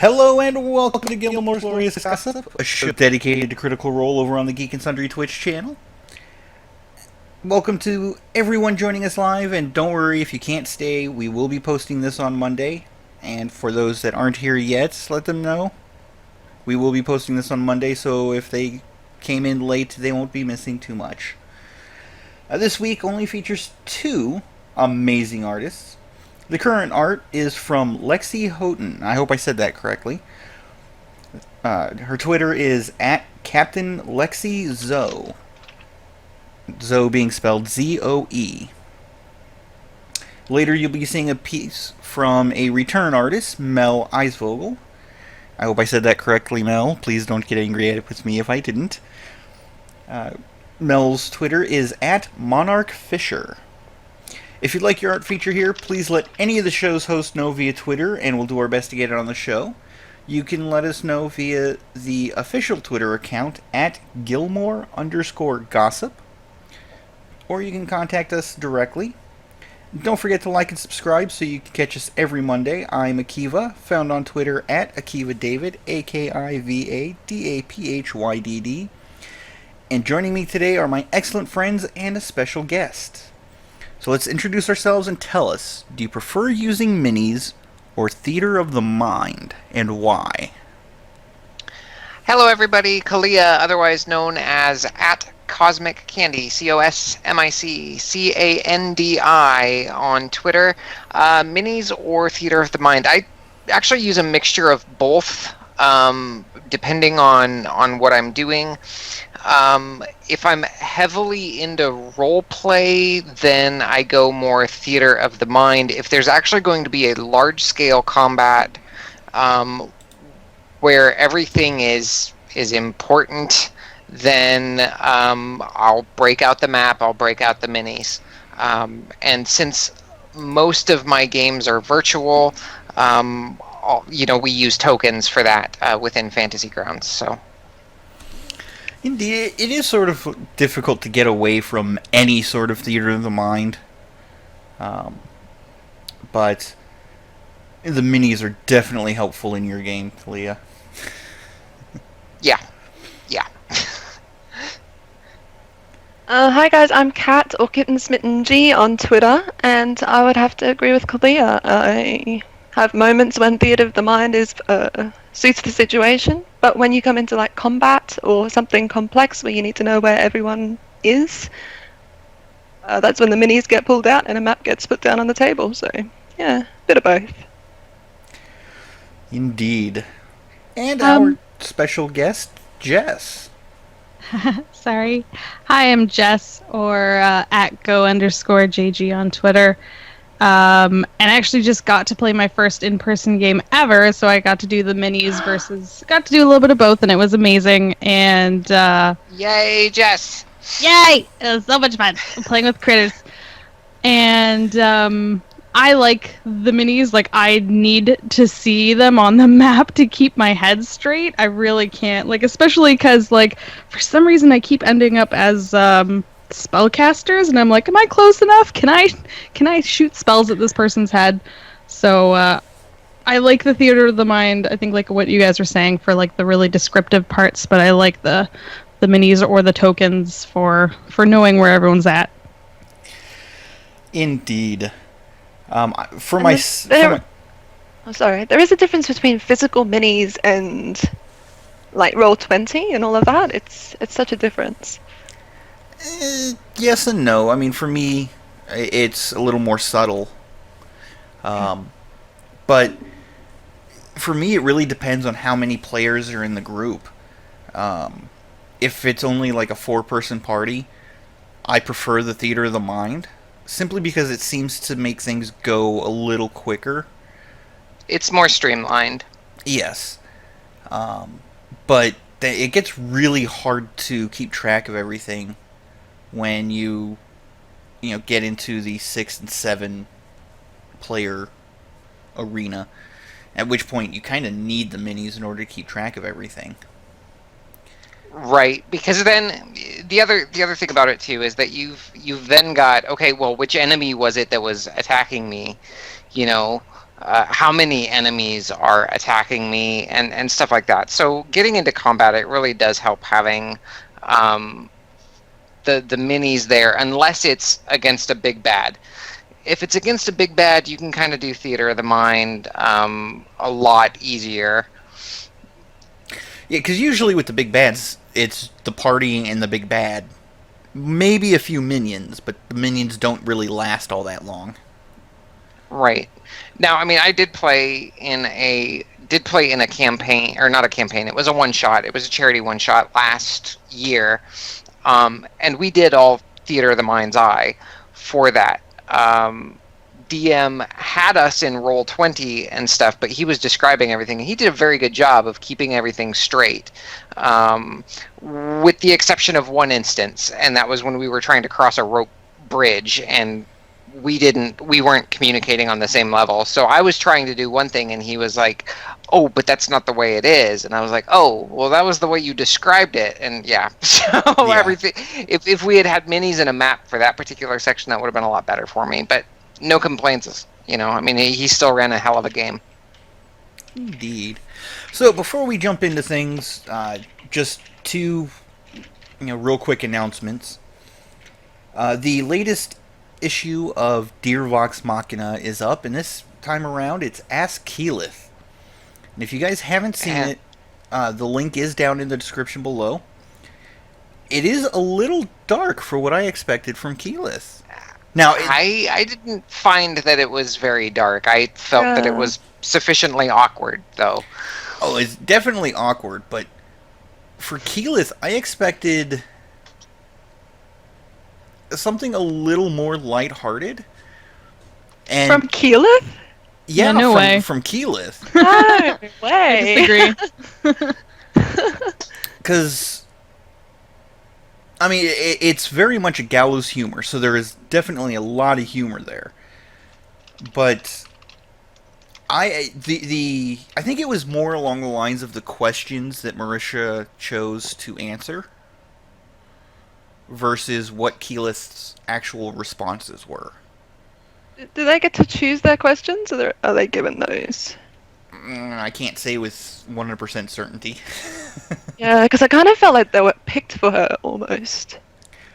Hello and welcome to Gilmore's Glorious Gossip, a show dedicated to Critical Role over on the Geek and Sundry Twitch channel. Welcome to everyone joining us live, and don't worry if you can't stay, we will be posting this on Monday. And for those that aren't here yet, let them know. We will be posting this on Monday, so if they came in late, they won't be missing too much. This week only features two amazing artists. The current art is from Lexi Houghton. I hope I said that correctly. Her Twitter is at Captain Lexi Zoe. Zoe being spelled Z-O-E. Later you'll be seeing a piece from a return artist, Mel Eisvogel. I hope I said that correctly, Mel. Please don't get angry with me if I didn't. Mel's Twitter is at Monarch Fisher. If you'd like your art feature here, please let any of the show's hosts know via Twitter, and we'll do our best to get it on the show. You can let us know via the official Twitter account at Gilmore_gossip, or you can contact us directly. Don't forget to like and subscribe so you can catch us every Monday. I'm Akiva, found on Twitter at AkivaDavid, AKIVADAPHYDD. And joining me today are my excellent friends and a special guest. So let's introduce ourselves and tell us, do you prefer using minis or theater of the mind, and why? Hello everybody, Kalia, otherwise known as at Cosmic Candy, COSMICCANDI on Twitter. Minis or theater of the mind. I actually use a mixture of both, depending on what I'm doing. If I'm heavily into role play, then I go more theater of the mind. If there's actually going to be a large-scale combat where everything is important, then I'll break out the map, I'll break out the minis. And since most of my games are virtual, we use tokens for that within Fantasy Grounds, so... Indeed, it is sort of difficult to get away from any sort of theater of the mind. But the minis are definitely helpful in your game, Leah. Yeah. Hi guys, I'm Kat or Kitten Smitten G on Twitter, and I would have to agree with Kalia. I have moments when theater of the mind is suits the situation, but when you come into like combat or something complex where you need to know where everyone is, that's when the minis get pulled out and a map gets put down on the table. So yeah, a bit of both. Indeed. And our special guest, Jess. Sorry. Hi, I'm Jess, or at go_JG on Twitter. And I actually just got to play my first in-person game ever, so I got to do the minis got to do a little bit of both, and it was amazing. And yay, Jess! Yay! It was so much fun playing with critters. And I like the minis. Like, I need to see them on the map to keep my head straight. I really can't. Like, especially because, like, for some reason I keep ending up as spellcasters, and I'm like, am I close enough? Can I shoot spells at this person's head? So I like the theater of the mind. I think like what you guys were saying for like the really descriptive parts, but I like the minis or the tokens for knowing where everyone's at. Indeed. I'm sorry. There is a difference between physical minis and like Roll20 and all of that. It's such a difference. Yes and no. I mean, for me, it's a little more subtle. But for me, it really depends on how many players are in the group. If it's only like a 4-person party, I prefer the theater of the mind, simply because it seems to make things go a little quicker. It's more streamlined. Yes. But it gets really hard to keep track of everything when you get into the 6 and 7 player arena, at which point you kind of need the minis in order to keep track of everything. Right, because then the other thing about it too is that you've then got, okay, well, which enemy was it that was attacking me? how many enemies are attacking me, and stuff like that. So getting into combat, it really does help having the minis there, unless it's against a big bad. If it's against a big bad, you can kind of do theater of the mind a lot easier. Yeah, because usually with the big bads, it's the party and the big bad. Maybe a few minions, but the minions don't really last all that long. Right. Now, I mean, I did play in a campaign, or not a campaign. It was a one-shot. It was a charity one-shot last year, and we did all Theater of the Mind's Eye for that. DM had us in roll 20 and stuff, but he was describing everything. He did a very good job of keeping everything straight, with the exception of one instance, and that was when we were trying to cross a rope bridge, and we weren't communicating on the same level. So I was trying to do one thing, and he was like, "Oh, but that's not the way it is." And I was like, "Oh, well, that was the way you described it." And yeah, so Yeah. everything. If we had had minis and a map for that particular section, that would have been a lot better for me. But no complaints. I mean, he still ran a hell of a game. Indeed. So before we jump into things, just two, real quick announcements. The latest issue of Dear Vox Machina is up, and this time around it's Ask Keyleth. And if you guys haven't seen it, the link is down in the description below. It is a little dark for what I expected from Keyleth. Now, I didn't find that it was very dark. I felt that it was sufficiently awkward, though. Oh, it's definitely awkward, but for Keyleth, I expected something a little more lighthearted. And From Keyleth? yeah, no way. From Keyleth. No I way. disagree. Because, I mean, it's very much a gallows humor, so there is definitely a lot of humor there. But I think it was more along the lines of the questions that Marisha chose to answer versus what Keyleth's actual responses were. Do they get to choose their questions, or are they given those? I can't say with 100% certainty. Yeah, because I kind of felt like they were picked for her almost.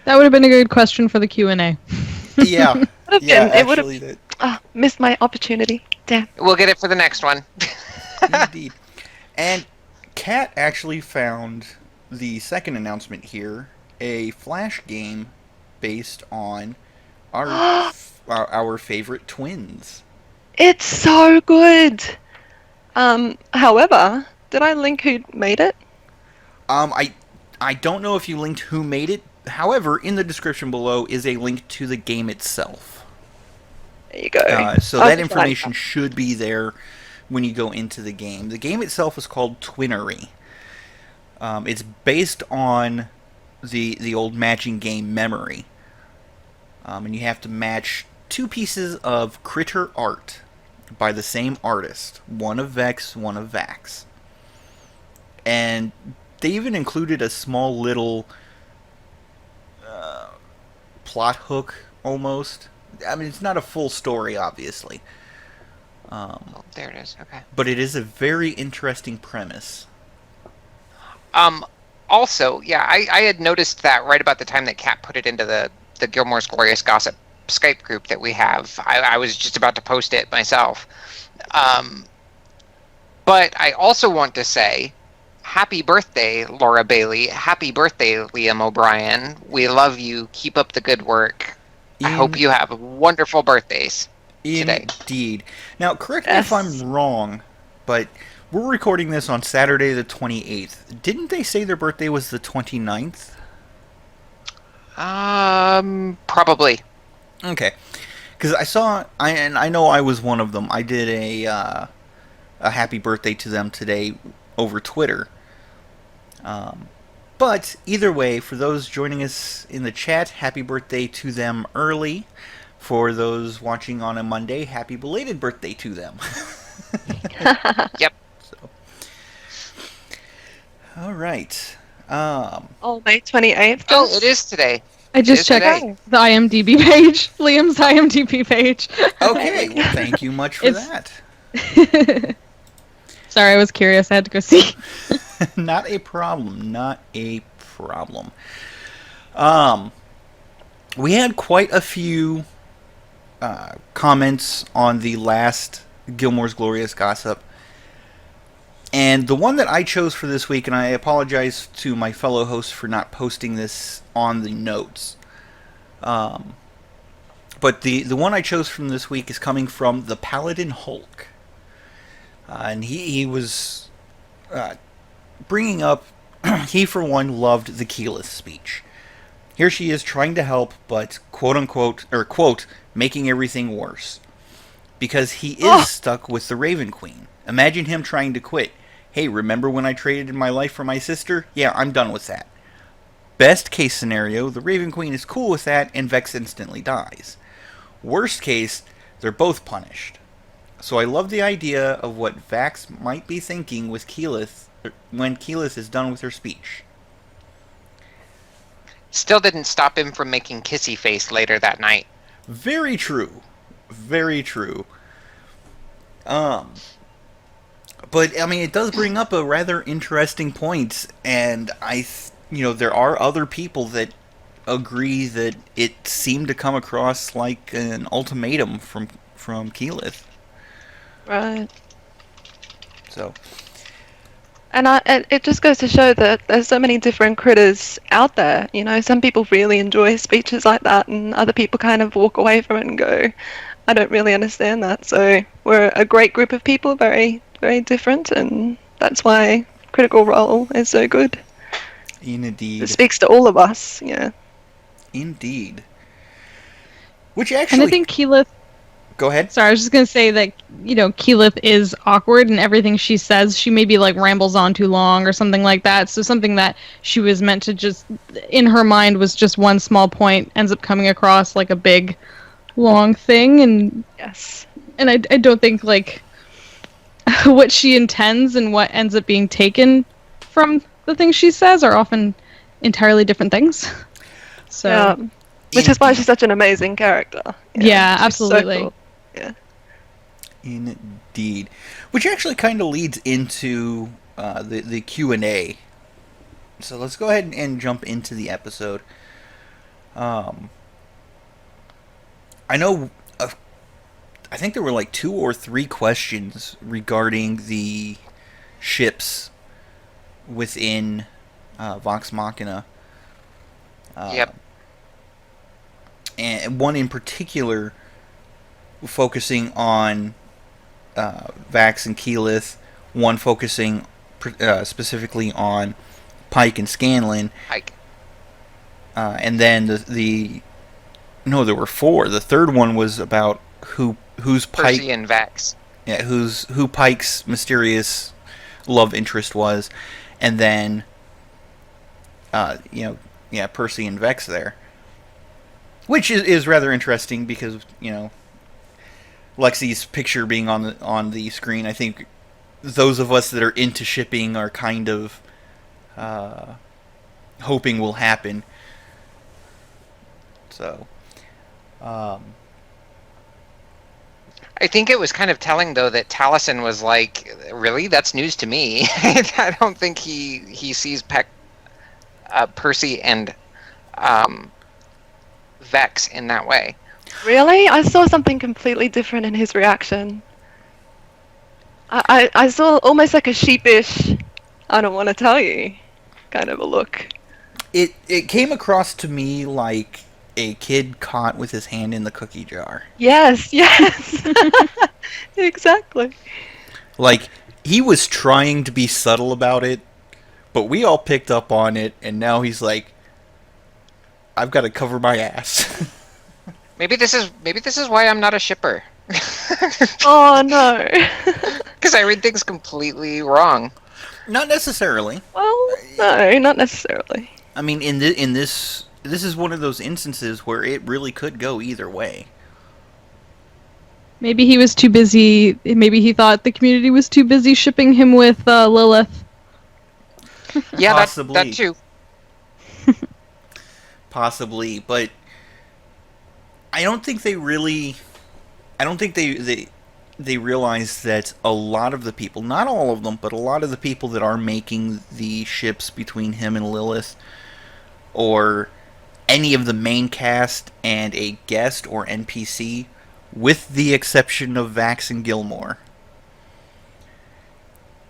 That would have been a good question for the Q&A. Yeah, Would've yeah, been- it would've- actually, that, Missed my opportunity. Damn. We'll get it for the next one. indeed. And Kat actually found the second announcement here, a Flash game based on our favorite twins. It's so good. However, did I link who made it? I don't know if you linked who made it. However, in the description below is a link to the game itself. There you go. So I'll that just information like should be there when you go into the game. The game itself is called Twinnery. It's based on the old matching game Memory. And you have to match two pieces of critter art by the same artist. One of Vex, one of Vax. And they even included a small little plot hook, almost. I mean, it's not a full story, obviously. Oh, there it is. Okay. But it is a very interesting premise. Also, yeah, I had noticed that right about the time that Kat put it into the Gilmore's Glorious Gossip Skype group that we have. I was just about to post it myself. But I also want to say, happy birthday, Laura Bailey. Happy birthday, Liam O'Brien. We love you. Keep up the good work. I hope you have wonderful birthdays today. Indeed. Now, correct me if I'm wrong, but we're recording this on Saturday the 28th. Didn't they say their birthday was the 29th? Probably. Okay. Because I know I was one of them. I did a happy birthday to them today over Twitter. But either way, for those joining us in the chat, happy birthday to them early. For those watching on a Monday, happy belated birthday to them. Yep. So, all right. Oh, May 28th. Oh, it is today. I just It is checked today. the IMDb page, Liam's IMDb page. Okay, well, thank you much for It's- that. Sorry, I was curious. I had to go see. Not a problem. Not a problem. We had quite a few comments on the last Gilmore's Glorious Gossip. And the one that I chose for this week, and I apologize to my fellow hosts for not posting this on the notes. But the one I chose from this week is coming from the Paladin Hulk. And he was bringing up, he for one loved the Keyleth speech. Here she is trying to help, but quote-unquote, or quote, making everything worse. Because he is stuck with the Raven Queen. Imagine him trying to quit. Hey, remember when I traded my life for my sister? Yeah, I'm done with that. Best case scenario, the Raven Queen is cool with that, and Vex instantly dies. Worst case, they're both punished. So I love the idea of what Vax might be thinking with Keyleth when Keyleth is done with her speech. Still didn't stop him from making kissy face later that night. Very true. Very true. But, I mean, it does bring up a rather interesting point, and there are other people that agree that it seemed to come across like an ultimatum from Keyleth. Right. So. And it just goes to show that there's so many different critters out there. You know, some people really enjoy speeches like that, and other people kind of walk away from it and go, I don't really understand that. So we're a great group of people, very, very different, and that's why Critical Role is so good. Indeed. It speaks to all of us, yeah. Indeed. Which actually... And I think Keyleth... Go ahead. Sorry, I was just going to say that, Keyleth is awkward and everything she says, she maybe rambles on too long or something like that. So something that she was meant to just, in her mind, was just one small point, ends up coming across like a big, long thing. And yes. And I don't think, what she intends and what ends up being taken from the things she says are often entirely different things. So... Yeah. Which is why she's such an amazing character. Yeah, she's absolutely. So cool. Yeah. Indeed. Which actually kind of leads into the Q&A. So let's go ahead and jump into the episode. I know, I think there were 2 or 3 questions regarding the ships within Vox Machina. Yep. And one in particular focusing on Vax and Keyleth, one focusing specifically on Pike and Scanlan. Pike. And then there were 4. The third one was about who's Pike. Percy and Vax. Yeah, who Pike's mysterious love interest was, and then Percy and Vex there. Which is rather interesting because, Lexi's picture being on the screen, I think those of us that are into shipping are kind of hoping will happen. So, I think it was kind of telling, though, that Taliesin was like, really? That's news to me. I don't think he sees Percy and Vex in that way. Really? I saw something completely different in his reaction. I saw almost like a sheepish, I don't want to tell you, kind of a look. It came across to me like a kid caught with his hand in the cookie jar. Yes. Exactly. Like, he was trying to be subtle about it, but we all picked up on it, and now he's like, I've got to cover my ass. Maybe this is why I'm not a shipper. Oh no. Because I read things completely wrong. Not necessarily. Well, no, not necessarily. I mean, in this is one of those instances where it really could go either way. Maybe he was too busy. Maybe he thought the community was too busy shipping him with Lilith. Yeah, Possibly. that too. Possibly, but I don't think they they realize that a lot of the people, not all of them, but a lot of the people that are making the ships between him and Lilith, or any of the main cast and a guest or NPC, with the exception of Vax and Gilmore.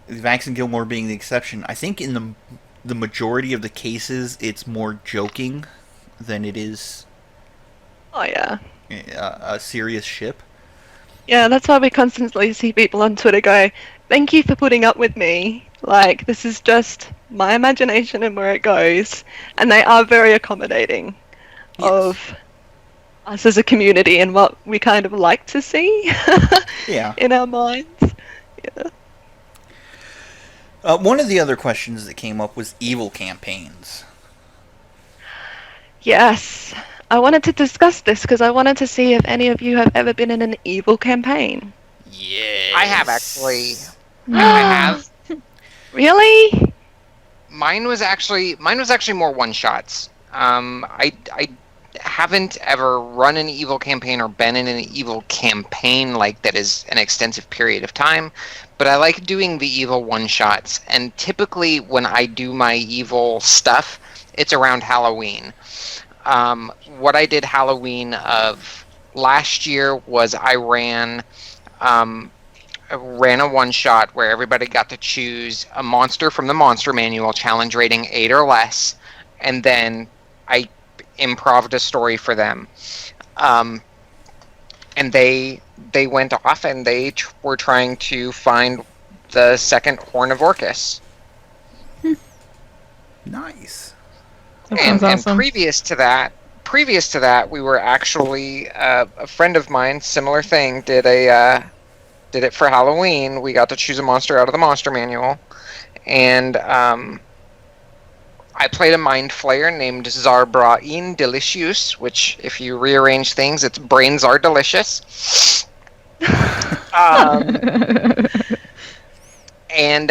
Vax and Gilmore being the exception, I think in the majority of the cases, it's more joking than it is Oh yeah. a serious ship. Yeah, that's why we constantly see people on Twitter go, "Thank you for putting up with me. Like, this is just my imagination and where it goes." And they are very accommodating of us as a community and what we kind of like to see Yeah. in our minds. Yeah. One of the other questions that came up was evil campaigns. Yes. I wanted to discuss this because I wanted to see if any of you have ever been in an evil campaign. Yes. I have actually. I have. Really? Mine was actually more one shots. I haven't ever run an evil campaign or been in an evil campaign like that is an extensive period of time, but I like doing the evil one shots. And typically when I do my evil stuff, it's around Halloween. What I did Halloween of last year was I ran a one-shot where everybody got to choose a monster from the monster manual, challenge rating 8 or less, and then I improv'd a story for them. And they went off and they were trying to find the second Horn of Orcus. Nice. That sounds awesome. And previous to that, we were actually a friend of mine, similar thing, did it for Halloween. We got to choose a monster out of the monster manual, and I played a mind flayer named Zarbrain Delicious, which, if you rearrange things, its brains are delicious. And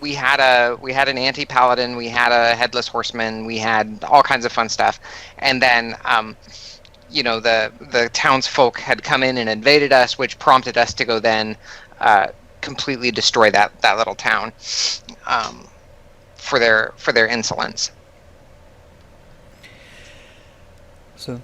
we had an anti-paladin, we had a headless horseman, we had all kinds of fun stuff, and then the townsfolk had come in and invaded us, which prompted us to go then completely destroy that little town for their insolence. So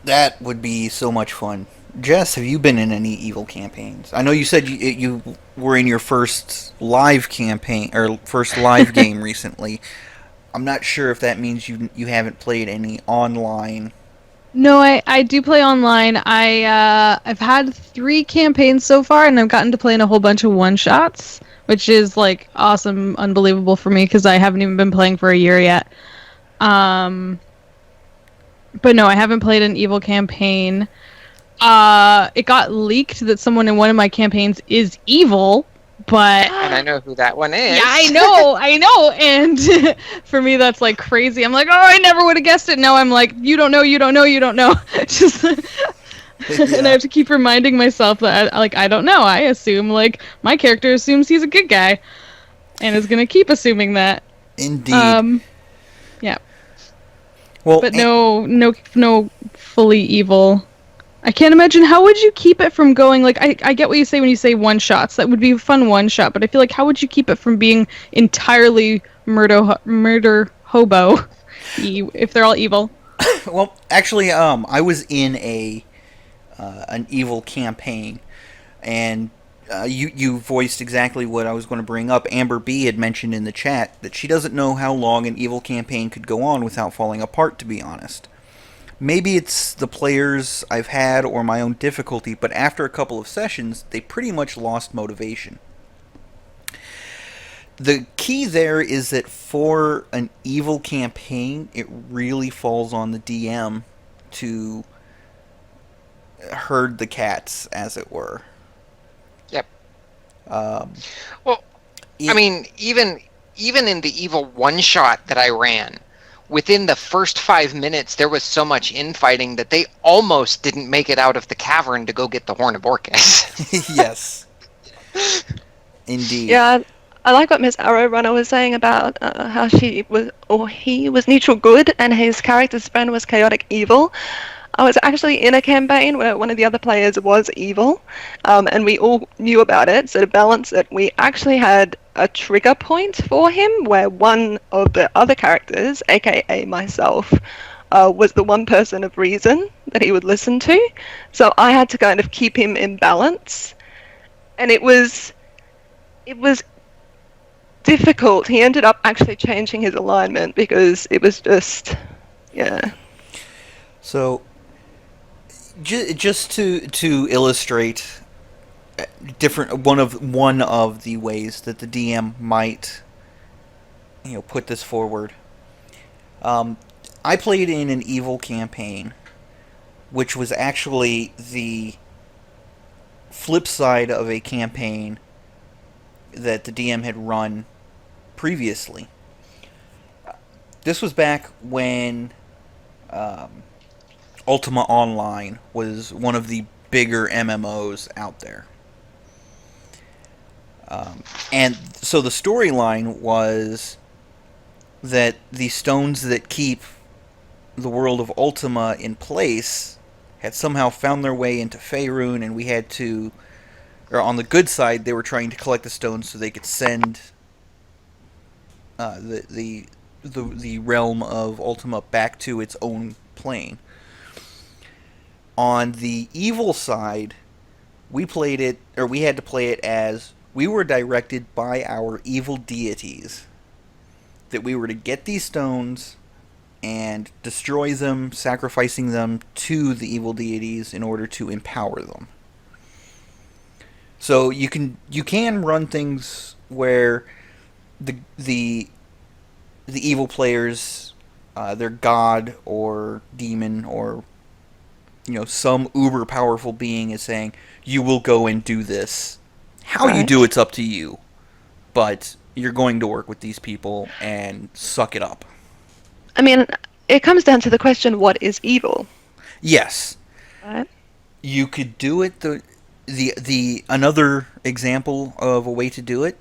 that would be so much fun. Jess, have you been in any evil campaigns? I know you said you were in your first live campaign or first live game recently. I'm not sure if that means you haven't played any online. No, I do play online. I've had 3 campaigns so far, and I've gotten to play in a whole bunch of one-shots, which is like awesome, unbelievable for me because I haven't even been playing for a year yet. But no, I haven't played an evil campaign. It got leaked that someone in one of my campaigns is evil, but And I know who that one is. yeah, I know, and for me that's like crazy. I'm like, oh, I never would have guessed it. No, I'm like, you don't know. Just and I have to keep reminding myself that I don't know. I assume like my character assumes he's a good guy, and is gonna keep assuming that. Indeed. Yeah. Well, But no fully evil. I can't imagine, how would you keep it from going, like, I get what you say when you say one-shots. That would be a fun one-shot, but I feel like how would you keep it from being entirely murder hobo if they're all evil? Well, actually, I was in an evil campaign, and you voiced exactly what I was going to bring up. Amber B had mentioned in the chat that she doesn't know how long an evil campaign could go on without falling apart, to be honest. Maybe it's the players I've had or my own difficulty, but after a couple of sessions, they pretty much lost motivation. The key there is that for an evil campaign, it really falls on the DM to herd the cats, as it were. Yep. Well, I mean, even in the evil one-shot that I ran, within the first 5 minutes, there was so much infighting that they almost didn't make it out of the cavern to go get the Horn of Orcus. Yes. Indeed. Yeah, I like what Miss Arrow Runner was saying about how he was neutral good and his character's friend was chaotic evil. I was actually in a campaign where one of the other players was evil, and we all knew about it. So to balance it, we actually had a trigger point for him where one of the other characters, aka myself, was the one person of reason that he would listen to. So I had to kind of keep him in balance, and it was difficult. He ended up actually changing his alignment because it was just, yeah. So, just to illustrate one of the ways that the DM might, put this forward. I played in an evil campaign, which was actually the flip side of a campaign that the DM had run previously. This was back when Ultima Online was one of the bigger MMOs out there. And so the storyline was that the stones that keep the world of Ultima in place had somehow found their way into Faerun, and we had to, or on the good side, they were trying to collect the stones so they could send the realm of Ultima back to its own plane. On the evil side, we had to play it as we were directed by our evil deities that we were to get these stones and destroy them, sacrificing them to the evil deities in order to empower them. So you can run things where the evil players, their god or demon or some uber powerful being is saying, you will go and do this. How you do it's up to you, but you're going to work with these people and suck it up. I mean, it comes down to the question, what is evil? Yes. Right. You could do it the another example of a way to do it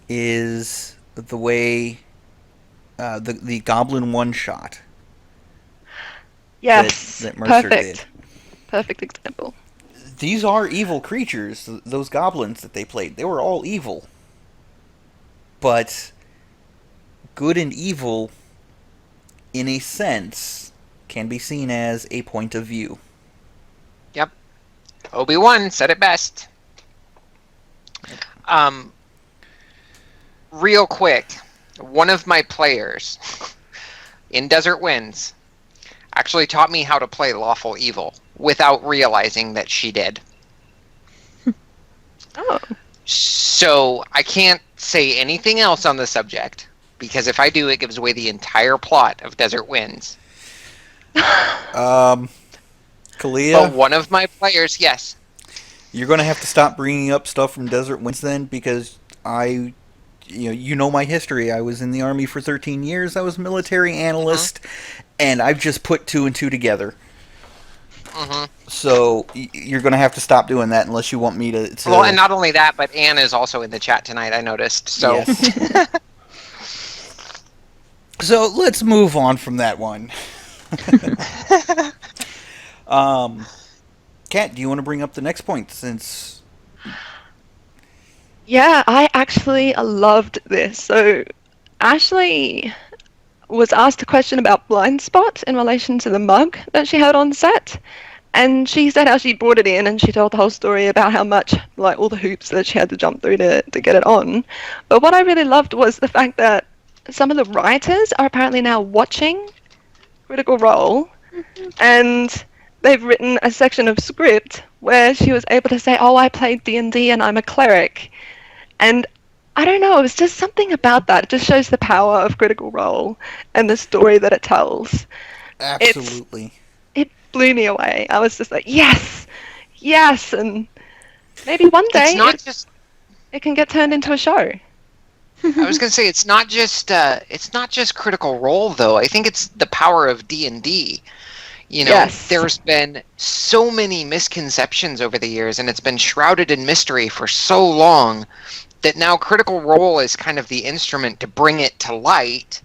is the way the Goblin one-shot. Yes, that Mercer perfect. did. Perfect example. These are evil creatures, those goblins that they played. They were all evil. But good and evil, in a sense, can be seen as a point of view. Yep. Obi-Wan said it best. Real quick, one of my players in Desert Winds actually taught me how to play Lawful Evil without realizing that she did. Oh. So I can't say anything else on the subject, because if I do, it gives away the entire plot of Desert Winds. Kalia? But one of my players, yes. You're going to have to stop bringing up stuff from Desert Winds then, because you know my history. I was in the Army for 13 years. I was a military analyst, and I've just put two and two together. So you're going to have to stop doing that unless you want me to... Well, and not only that, but Anne is also in the chat tonight, I noticed. So, yes. So let's move on from that one. Kat, do you want to bring up the next point since... Yeah, I actually loved this. So Ashley was asked a question about blind spot in relation to the mug that she had on set. And she said how she brought it in and she told the whole story about how much, like, all the hoops that she had to jump through to get it on. But what I really loved was the fact that some of the writers are apparently now watching Critical Role, and they've written a section of script where she was able to say, oh, I played D&D and I'm a cleric. And I don't know, it was just something about that. It just shows the power of Critical Role and the story that it tells. Absolutely. It blew me away. I was just like, yes, and maybe one day it can get turned into a show. I was going to say, it's not just Critical Role, though. I think it's the power of D&D. Yes. There's been so many misconceptions over the years, and it's been shrouded in mystery for so long that now Critical Role is kind of the instrument to bring it to light.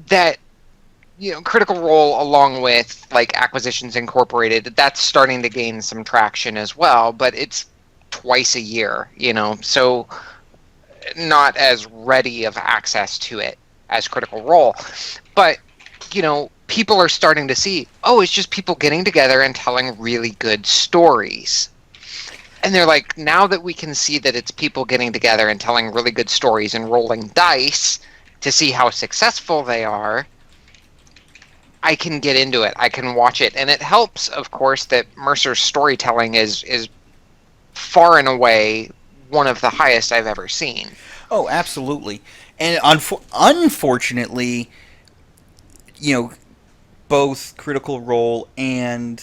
That Critical Role along with like Acquisitions Incorporated, that's starting to gain some traction as well, but it's twice a year, so not as ready of access to it as Critical Role. But, people are starting to see, it's just people getting together and telling really good stories. And they're like, now that we can see that it's people getting together and telling really good stories and rolling dice to see how successful they are, I can get into it. I can watch it. And it helps, of course, that Mercer's storytelling is far and away one of the highest I've ever seen. Oh, absolutely. And unfortunately, both Critical Role and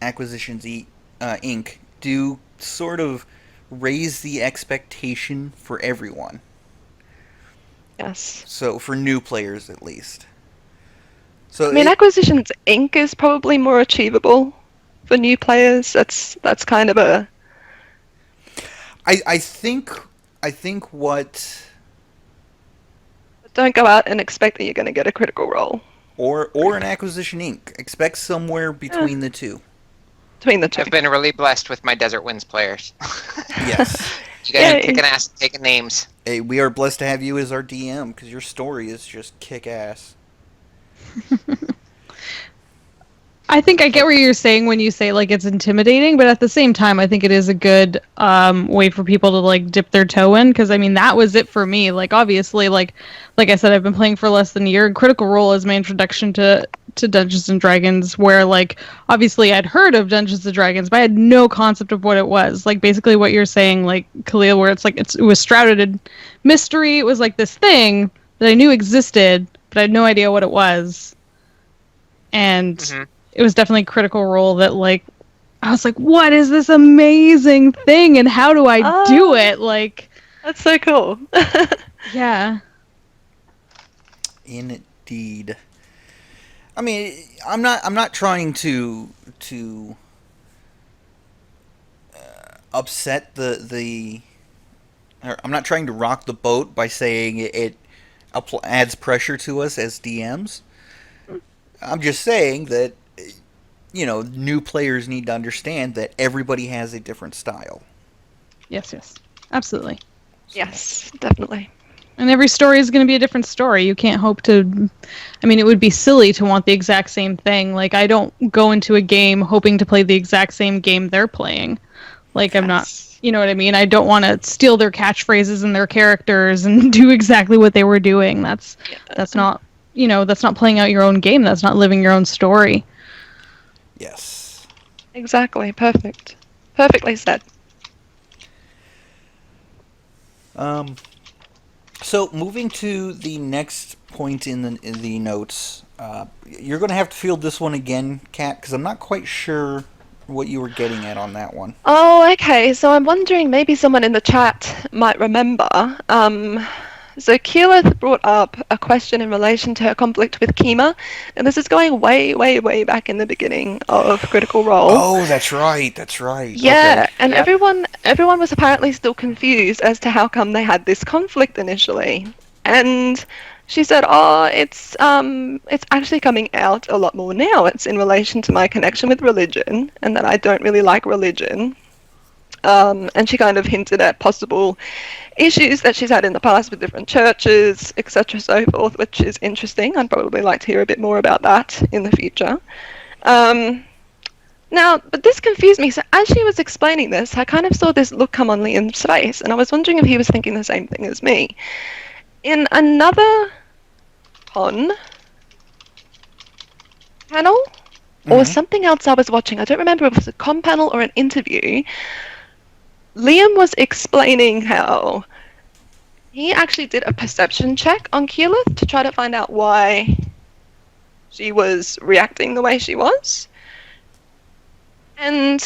Acquisitions Inc. do sort of raise the expectation for everyone. Yes. So, for new players at least. So I mean, Acquisitions Inc. is probably more achievable for new players. That's kind of a... I think what... Don't go out and expect that you're going to get a Critical Role. Or an Acquisition Inc. Expect somewhere between the two. Between the two. I've been really blessed with my Desert Winds players. Yes. You guys are kicking ass and taking names. Hey, we are blessed to have you as our DM, because your story is just kick-ass. I think I get what you're saying when you say like it's intimidating, but at the same time, I think it is a good way for people to like dip their toe in. Because I mean, that was it for me. Like obviously, like I said, I've been playing for less than a year. Critical Role is my introduction to Dungeons and Dragons. Where like obviously I'd heard of Dungeons and Dragons, but I had no concept of what it was. Like basically what you're saying, like Keyleth, where it's like it was shrouded in mystery. It was like this thing that I knew existed, but I had no idea what it was. And it was definitely Critical Role that, like, I was like, what is this amazing thing, and how do I do it? Like, that's so cool. Yeah. Indeed. I mean, I'm not trying to upset the I'm not trying to rock the boat by saying it adds pressure to us as DMs. I'm just saying that, new players need to understand that everybody has a different style. Yes, absolutely. Yes, definitely. And every story is going to be a different story. You can't hope to... I mean, it would be silly to want the exact same thing. Like, I don't go into a game hoping to play the exact same game they're playing. Like, I'm not... You know what I mean? I don't want to steal their catchphrases and their characters and do exactly what they were doing. That's not... that's not playing out your own game. That's not living your own story. Yes. Exactly. Perfect. Perfectly said. So moving to the next point in the notes, you're going to have to field this one again, Kat, because I'm not quite sure what you were getting at on that one. Oh, okay. So I'm wondering, maybe someone in the chat might remember. So Keyleth brought up a question in relation to her conflict with Kima, and this is going way, way, way back in the beginning of Critical Role. Oh, that's right. Yeah, okay. and everyone was apparently still confused as to how come they had this conflict initially. And she said, it's actually coming out a lot more now. It's in relation to my connection with religion, and that I don't really like religion. And she kind of hinted at possible issues that she's had in the past with different churches, etc., so forth, which is interesting. I'd probably like to hear a bit more about that in the future. Now, but this confused me. So as she was explaining this, I kind of saw this look come on Liam's face, and I was wondering if he was thinking the same thing as me. In another con panel, or something else I was watching, I don't remember if it was a con panel or an interview, Liam was explaining how he actually did a perception check on Keyleth to try to find out why she was reacting the way she was. And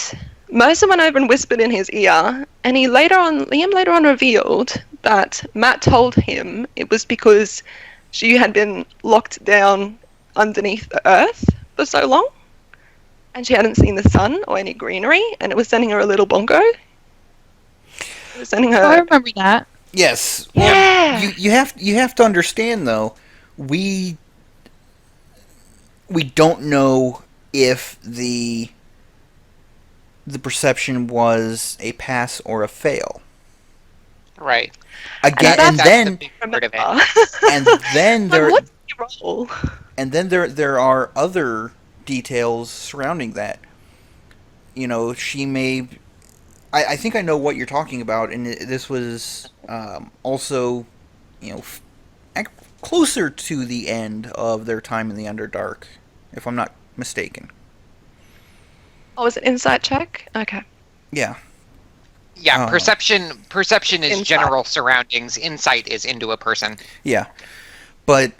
Mercer went over and whispered in his ear, and Liam later on revealed that Matt told him it was because she had been locked down underneath the earth for so long, and she hadn't seen the sun or any greenery, and it was sending her a little bongo. Sending her. I remember that. Yes. Yeah. Well, you have to understand though, we we don't know if the perception was a pass or a fail. Right. Again, That's and then the big part of it. and then there What's your role? and then there are other details surrounding that. You know, she may. I think I know what you're talking about, and this was also, you know, closer to the end of their time in the Underdark, if I'm not mistaken. Oh, was it insight check? Okay. Yeah. Yeah, Oh. perception is Insight. general surroundings. Insight is into a person. Yeah. But,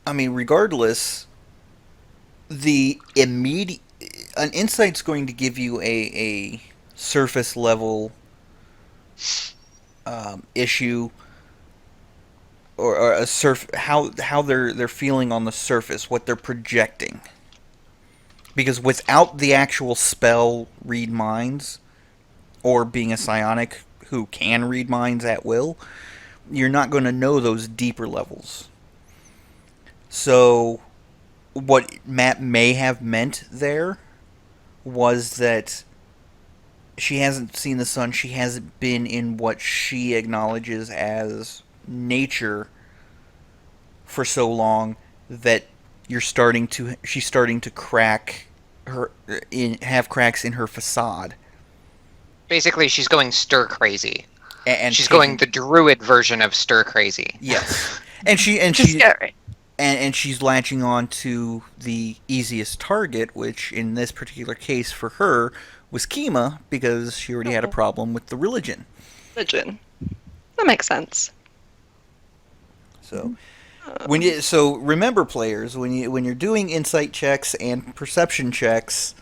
I mean, regardless, the immediate... An insight's going to give you a surface level issue, or a how they're feeling on the surface, what they're projecting. Because without the actual spell read minds, or being a psionic who can read minds at will, you're not going to know those deeper levels. So, what Matt may have meant there was that she hasn't seen the sun, she hasn't been in what she acknowledges as nature for so long that she's starting to crack have cracks in her facade. Basically, she's going stir crazy. And She's going the druid version of stir crazy. Yes. And she Scary. and she's latching on to the easiest target, which in this particular case for her was Kima, because she already had a problem with the religion. Religion. That makes sense. So so remember, players, when you're doing insight checks and perception checks,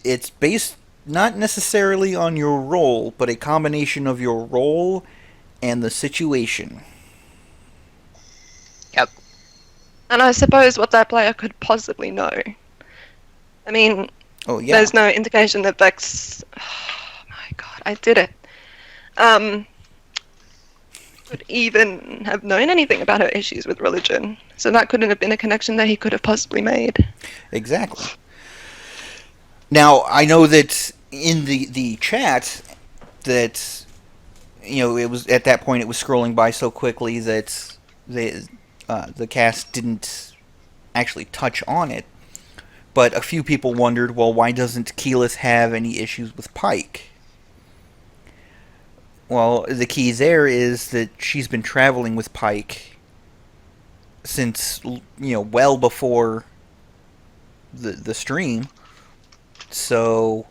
it's based not necessarily on your role, but a combination of your role and the situation. Yep. And I suppose what that player could possibly know. I mean, Oh yeah. there's no indication that Vex... Oh my god, I did it. Could even have known anything about her issues with religion. So that couldn't have been a connection that he could have possibly made. Exactly. Now, I know that in the chat that, you know, it was at that point it was scrolling by so quickly that the cast didn't actually touch on it. But a few people wondered, well, why doesn't Keyleth have any issues with Pike? Well, the key there is that she's been traveling with Pike since, you know, well before the stream. So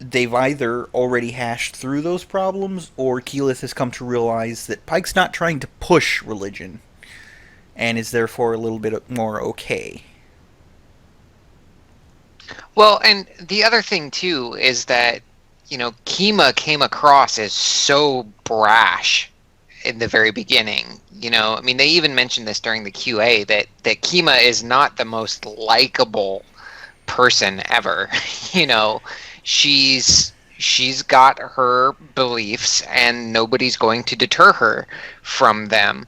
they've either already hashed through those problems, or Keyleth has come to realize that Pike's not trying to push religion, and is therefore a little bit more okay. Well, and the other thing too is that, you know, Kima came across as so brash in the very beginning. You know, I mean, they even mentioned this during the QA that Kima is not the most likable person ever. You know, she's got her beliefs and nobody's going to deter her from them.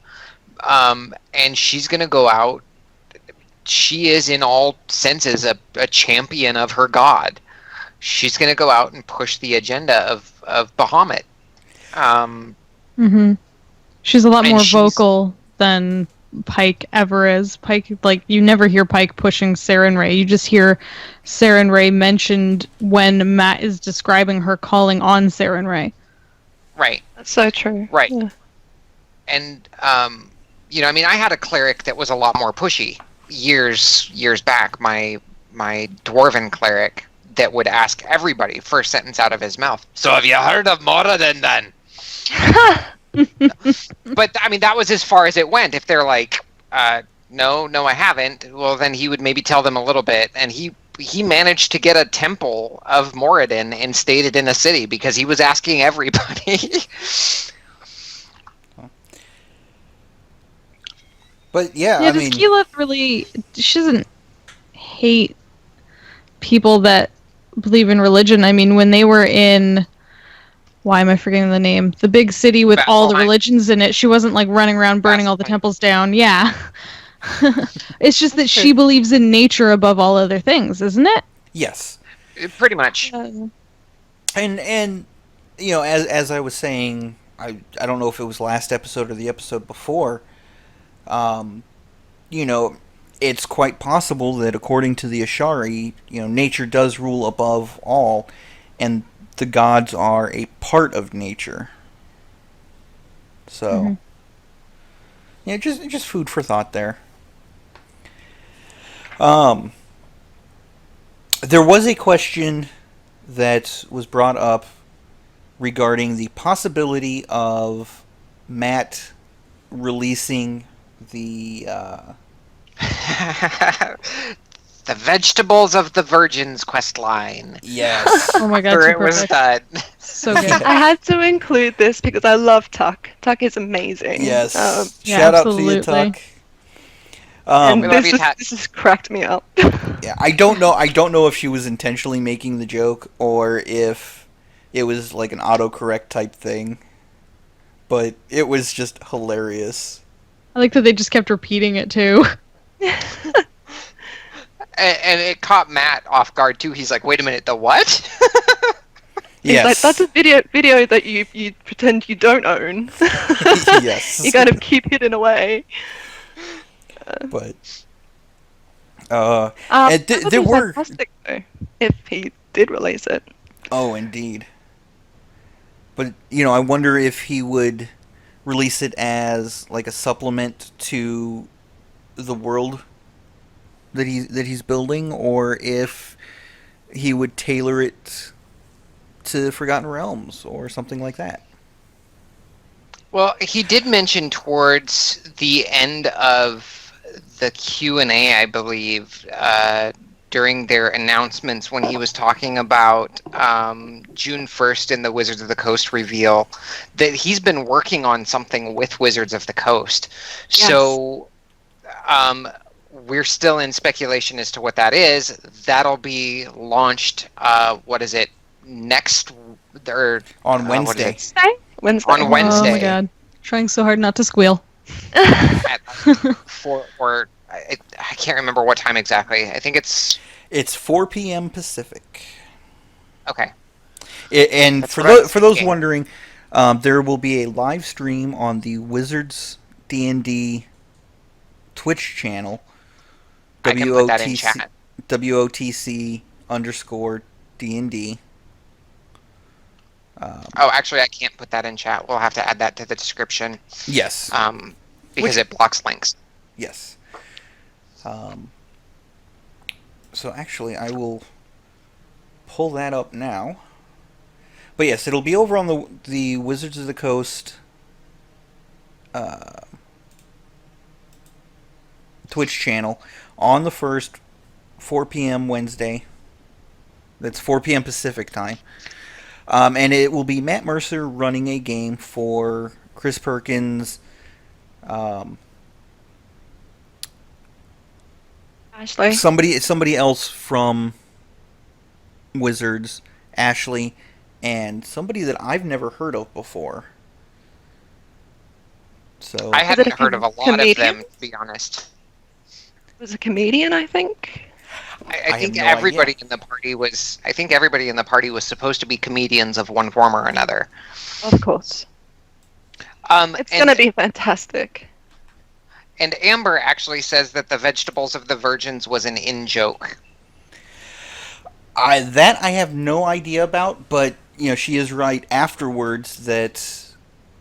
And she's going to go out. She is in all senses a champion of her god. She's going to go out and push the agenda of Bahamut. She's a lot more vocal than Pike ever is. Pike, like, you never hear Pike pushing Saren Ray. You just hear Saren Ray mentioned when Matt is describing her calling on Saren Ray. Right. That's so true. Right. Yeah. And, you know, I mean, I had a cleric that was a lot more pushy years back. My dwarven cleric that would ask everybody first sentence out of his mouth, "So have you heard of Moradin then?" But I mean, that was as far as it went. If they're like, no, I haven't, well, then he would maybe tell them a little bit. And he managed to get a temple of Moradin instated in a city because he was asking everybody. But yeah, Yeah, I does mean, Keyleth really... She doesn't hate people that believe in religion. I mean, when they were in... Why am I forgetting the name? The big city with all the Vasselheim. religions in it. She wasn't like running around burning all the Vasselheim. temples down. Yeah. It's just that she believes in nature above all other things, isn't it? Yes. Pretty much. And you know, as I was saying, I don't know if it was last episode or the episode before, you know, it's quite possible that according to the Ashari, you know, nature does rule above all, and the gods are a part of nature. So, yeah, just food for thought there. There was a question that was brought up regarding the possibility of Matt releasing the The Vegetables of the Virgins quest line. yes. Oh my god, After too it was perfect. done. So good. I had to include this because I love Tuck. Tuck is amazing. Yes. Yeah, Shout out to you, absolutely. Tuck. And We love you, this Tuck. has cracked me up. Yeah, I don't know if she was intentionally making the joke or if it was like an autocorrect type thing. But it was just hilarious. I like that they just kept repeating it too. And it caught Matt off guard too. He's like, "Wait a minute, the what?" He's Yes. like, that's a video that you pretend you don't own. Yes. You kind of keep hidden away. But That and would there be were fantastic though, if he did release it. Oh, indeed. But you know, I wonder if he would release it as like a supplement to the world that he's building, or if he would tailor it to Forgotten Realms or something like that. Well, he did mention towards the end of the Q&A, I believe, during their announcements when he was talking about June 1st in the Wizards of the Coast reveal, that he's been working on something with Wizards of the Coast. Yes. So we're still in speculation as to what that is. That'll be launched, next... Or, On Wednesday. Wednesday. On Wednesday. Oh my god. Trying so hard not to squeal. I can't remember what time exactly. I think it's... It's 4 p.m. Pacific. Okay. And That's for what I was for those thinking. wondering, there will be a live stream on the Wizards D&D Twitch channel. I can put that in chat. WOTC_D&D. Oh, actually, I can't put that in chat. We'll have to add that to the description. Yes. Because it blocks links. Yes. So actually, I will pull that up now. But yes, it'll be over on the Wizards of the Coast Twitch channel on the first 4 p.m. Wednesday. That's 4 p.m. Pacific time. And it will be Matt Mercer running a game for Chris Perkins, Ashley. somebody else from Wizards, Ashley, and somebody that I've never heard of before. So I it hadn't a heard of a lot comedian? of them, to be honest. It was a comedian, I think. I think have no everybody idea. in the party was. I think everybody in the party was supposed to be comedians of one form or another. Of course. It's going to be fantastic. And Amber actually says that the Vegetables of the Virgins was an in-joke. I have no idea about, but you know she is right afterwards that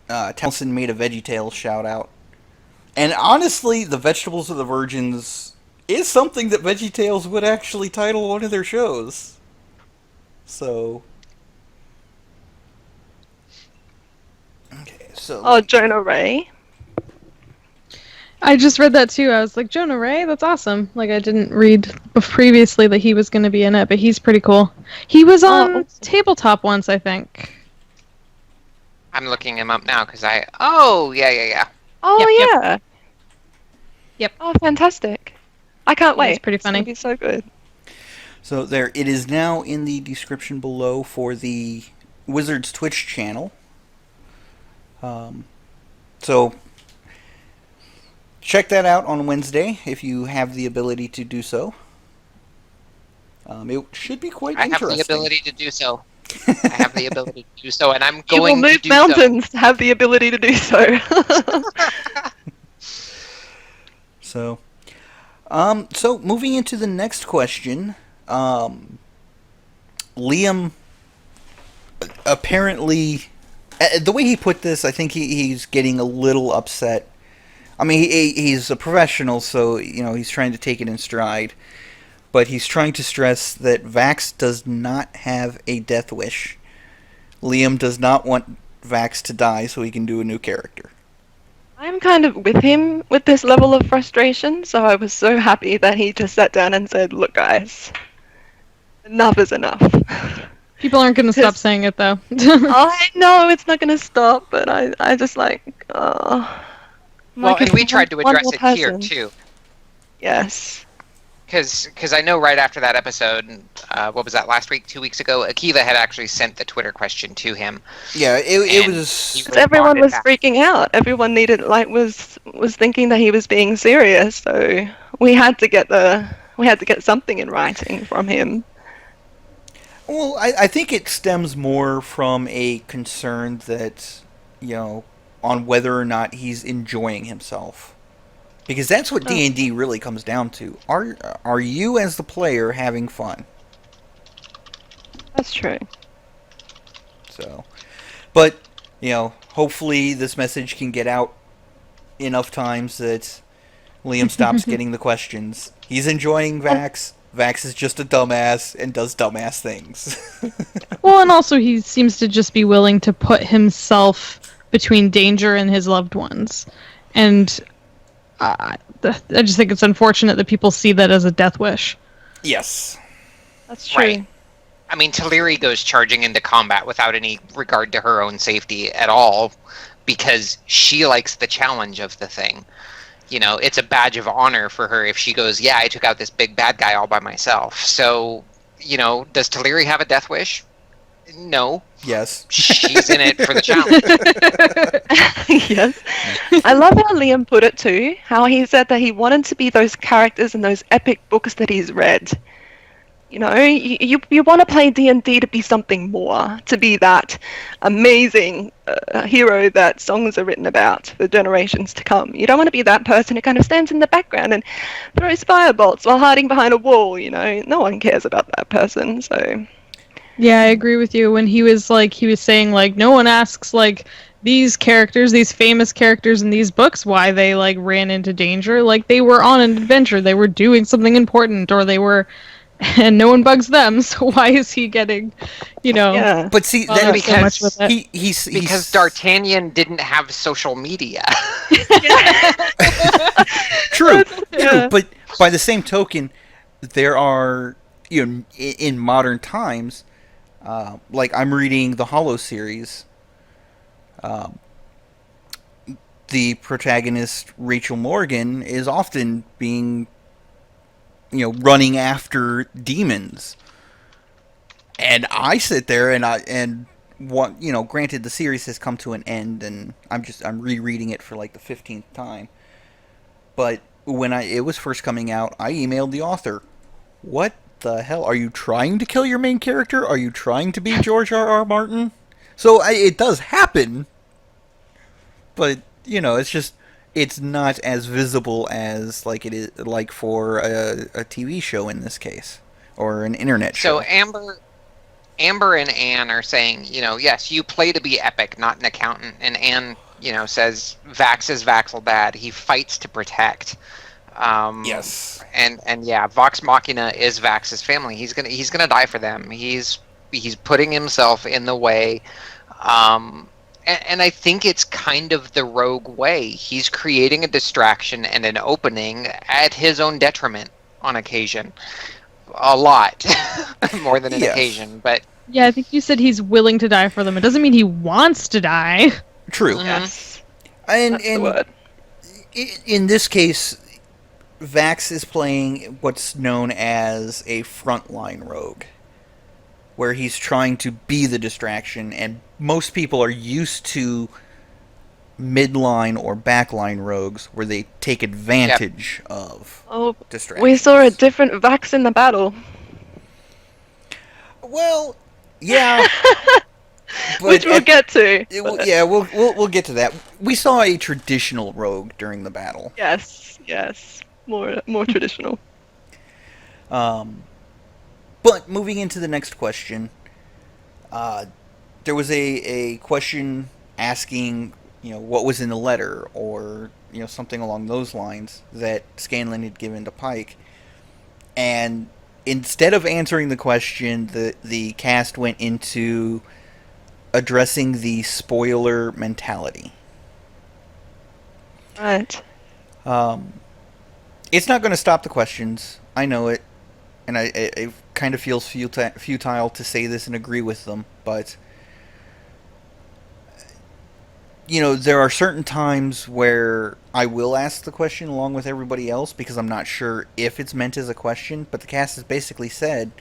Townsend made a VeggieTales shout out, and honestly, the Vegetables of the Virgins is something that VeggieTales would actually title one of their shows. So, okay, so Oh, Jonah Ray. I just read that too. I was like, Jonah Ray, that's awesome. Like, I didn't read previously that he was going to be in it, but he's pretty cool. He was on awesome. Tabletop once, I think. I'm looking him up now because I. Oh, yeah. Oh, Yep. yeah. Yep. Oh, fantastic. I can't Yeah, wait. it's pretty funny. It's going to be so good. So there, it is now in the description below for the Wizards Twitch channel. So check that out on Wednesday if you have the ability to do so. It should be quite interesting. I have the ability to do so. I have the ability to do so, and I'm You will going to move do mountains to have the ability to do so. So, so moving into the next question, Liam apparently, the way he put this, I think he's getting a little upset. I mean, he's a professional, so, he's trying to take it in stride. But he's trying to stress that Vax does not have a death wish. Liam does not want Vax to die so he can do a new character. I'm kind of with him with this level of frustration, so I was so happy that he just sat down and said, look guys, enough is enough. People aren't going to stop saying it, though. I know it's not going to stop, but I just like, oh. Well, and we tried to address it here, too. Yes. Because I know right after that episode, what was that, last week, 2 weeks ago, Akiva had actually sent the Twitter question to him. Yeah, it was... Because everyone was freaking out. Everyone was thinking that he was being serious, so we had to get something in writing from him. Well, I think it stems more from a concern that, on whether or not he's enjoying himself. Because that's what D&D really comes down to. Are you, as the player, having fun? That's true. So, but, hopefully this message can get out enough times that Liam stops getting the questions. He's enjoying Vax. Vax is just a dumbass and does dumbass things. Well, and also he seems to just be willing to put himself between danger and his loved ones. And I just think it's unfortunate that people see that as a death wish. Yes. That's true. Right. I mean, Tal'Dorei goes charging into combat without any regard to her own safety at all, because she likes the challenge of the thing. It's a badge of honor for her if she goes, yeah, I took out this big bad guy all by myself. So, does Tal'Dorei have a death wish? No. Yes. She's in it for the challenge. Yes. I love how Liam put it too, how he said that he wanted to be those characters in those epic books that he's read. You want to play D&D to be something more, to be that amazing hero that songs are written about for generations to come. You don't want to be that person who kind of stands in the background and throws firebolts while hiding behind a wall, No one cares about that person, so... Yeah, I agree with you. When he was saying, no one asks, these characters, these famous characters in these books, why they, ran into danger. They were on an adventure. They were doing something important, or they were... And no one bugs them, so why is he getting, Yeah. But see, Well, because so much with it? because D'Artagnan didn't have social media. True, Yeah. but by the same token, there are, in modern times, I'm reading the Hollow series. The protagonist, Rachel Morgan, is often being, running after demons. And I sit there and what, granted the series has come to an end and I'm rereading it for the 15th time. But when it was first coming out, I emailed the author. What the hell? Are you trying to kill your main character? Are you trying to be George R.R. Martin? So it does happen. But, it's not as visible as it is for a TV show in this case, or an internet show. So Amber and Anne are saying, yes, you play to be epic, not an accountant. And Anne, says Vax is Vax'll He fights to protect. Yes. And yeah, Vox Machina is Vax's family. He's gonna die for them. He's putting himself in the way. And I think it's kind of the rogue way. He's creating a distraction and an opening at his own detriment on occasion. A lot. More than an occasion, but... Yeah, I think you said he's willing to die for them. It doesn't mean he wants to die. True. Yes. And the word. In this case, Vax is playing what's known as a frontline rogue, where he's trying to be the distraction, and most people are used to midline or backline rogues where they take advantage of Oh, distractions. we saw a different Vax in the battle. Well, yeah. Which we'll get to. Yeah, we'll get to that. We saw a traditional rogue during the battle. Yes. More traditional. But moving into the next question, there was a question asking, what was in the letter, or something along those lines that Scanlan had given to Pike, and instead of answering the question, the cast went into addressing the spoiler mentality. Right. It's not going to stop the questions. I know it, and it kind of feels futile to say this and agree with them, but there are certain times where I will ask the question along with everybody else because I'm not sure if it's meant as a question, but the cast has basically said,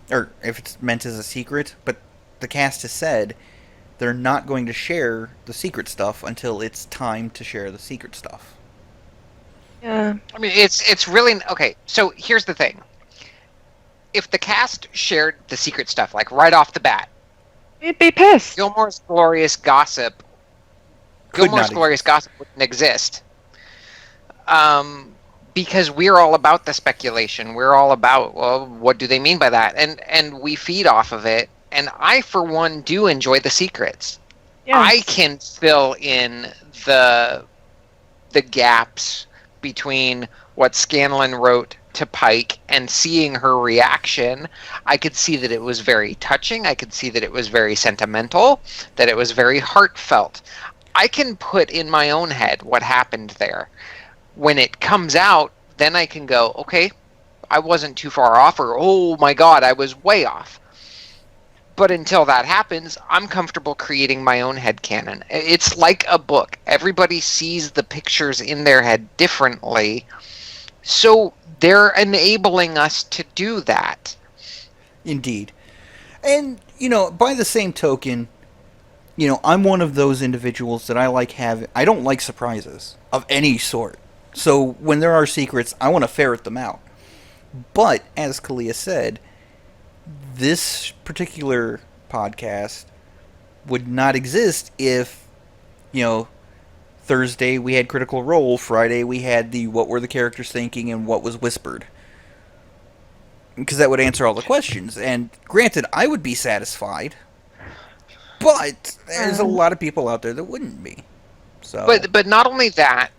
or if it's meant as a secret, but the cast has said they're not going to share the secret stuff until it's time to share the secret stuff. Yeah. I mean, it's really okay. So here's the thing: if the cast shared the secret stuff like right off the bat, We'd be pissed. Gilmore's glorious gossip wouldn't exist. Because we're all about the speculation. We're all about, well, what do they mean by that? And we feed off of it. And I, for one, do enjoy the secrets. Yes. I can fill in the gaps between what Scanlan wrote to Pike and seeing her reaction. I could see that it was very touching. I could see that it was very sentimental, that it was very heartfelt. I can put in my own head what happened there. When it comes out, then I can go, okay, I wasn't too far off, or oh my god, I was way off. But until that happens, I'm comfortable creating my own headcanon. It's like a book. Everybody sees the pictures in their head differently. So they're enabling us to do that. Indeed. And, by the same token, I'm one of those individuals that I don't like surprises of any sort. So when there are secrets, I want to ferret them out. But, as Kalia said, this particular podcast would not exist if, Thursday we had Critical Role, Friday we had the what were the characters thinking and what was whispered. Because that would answer all the questions. And granted, I would be satisfied, but there's a lot of people out there that wouldn't be. So. But not only that,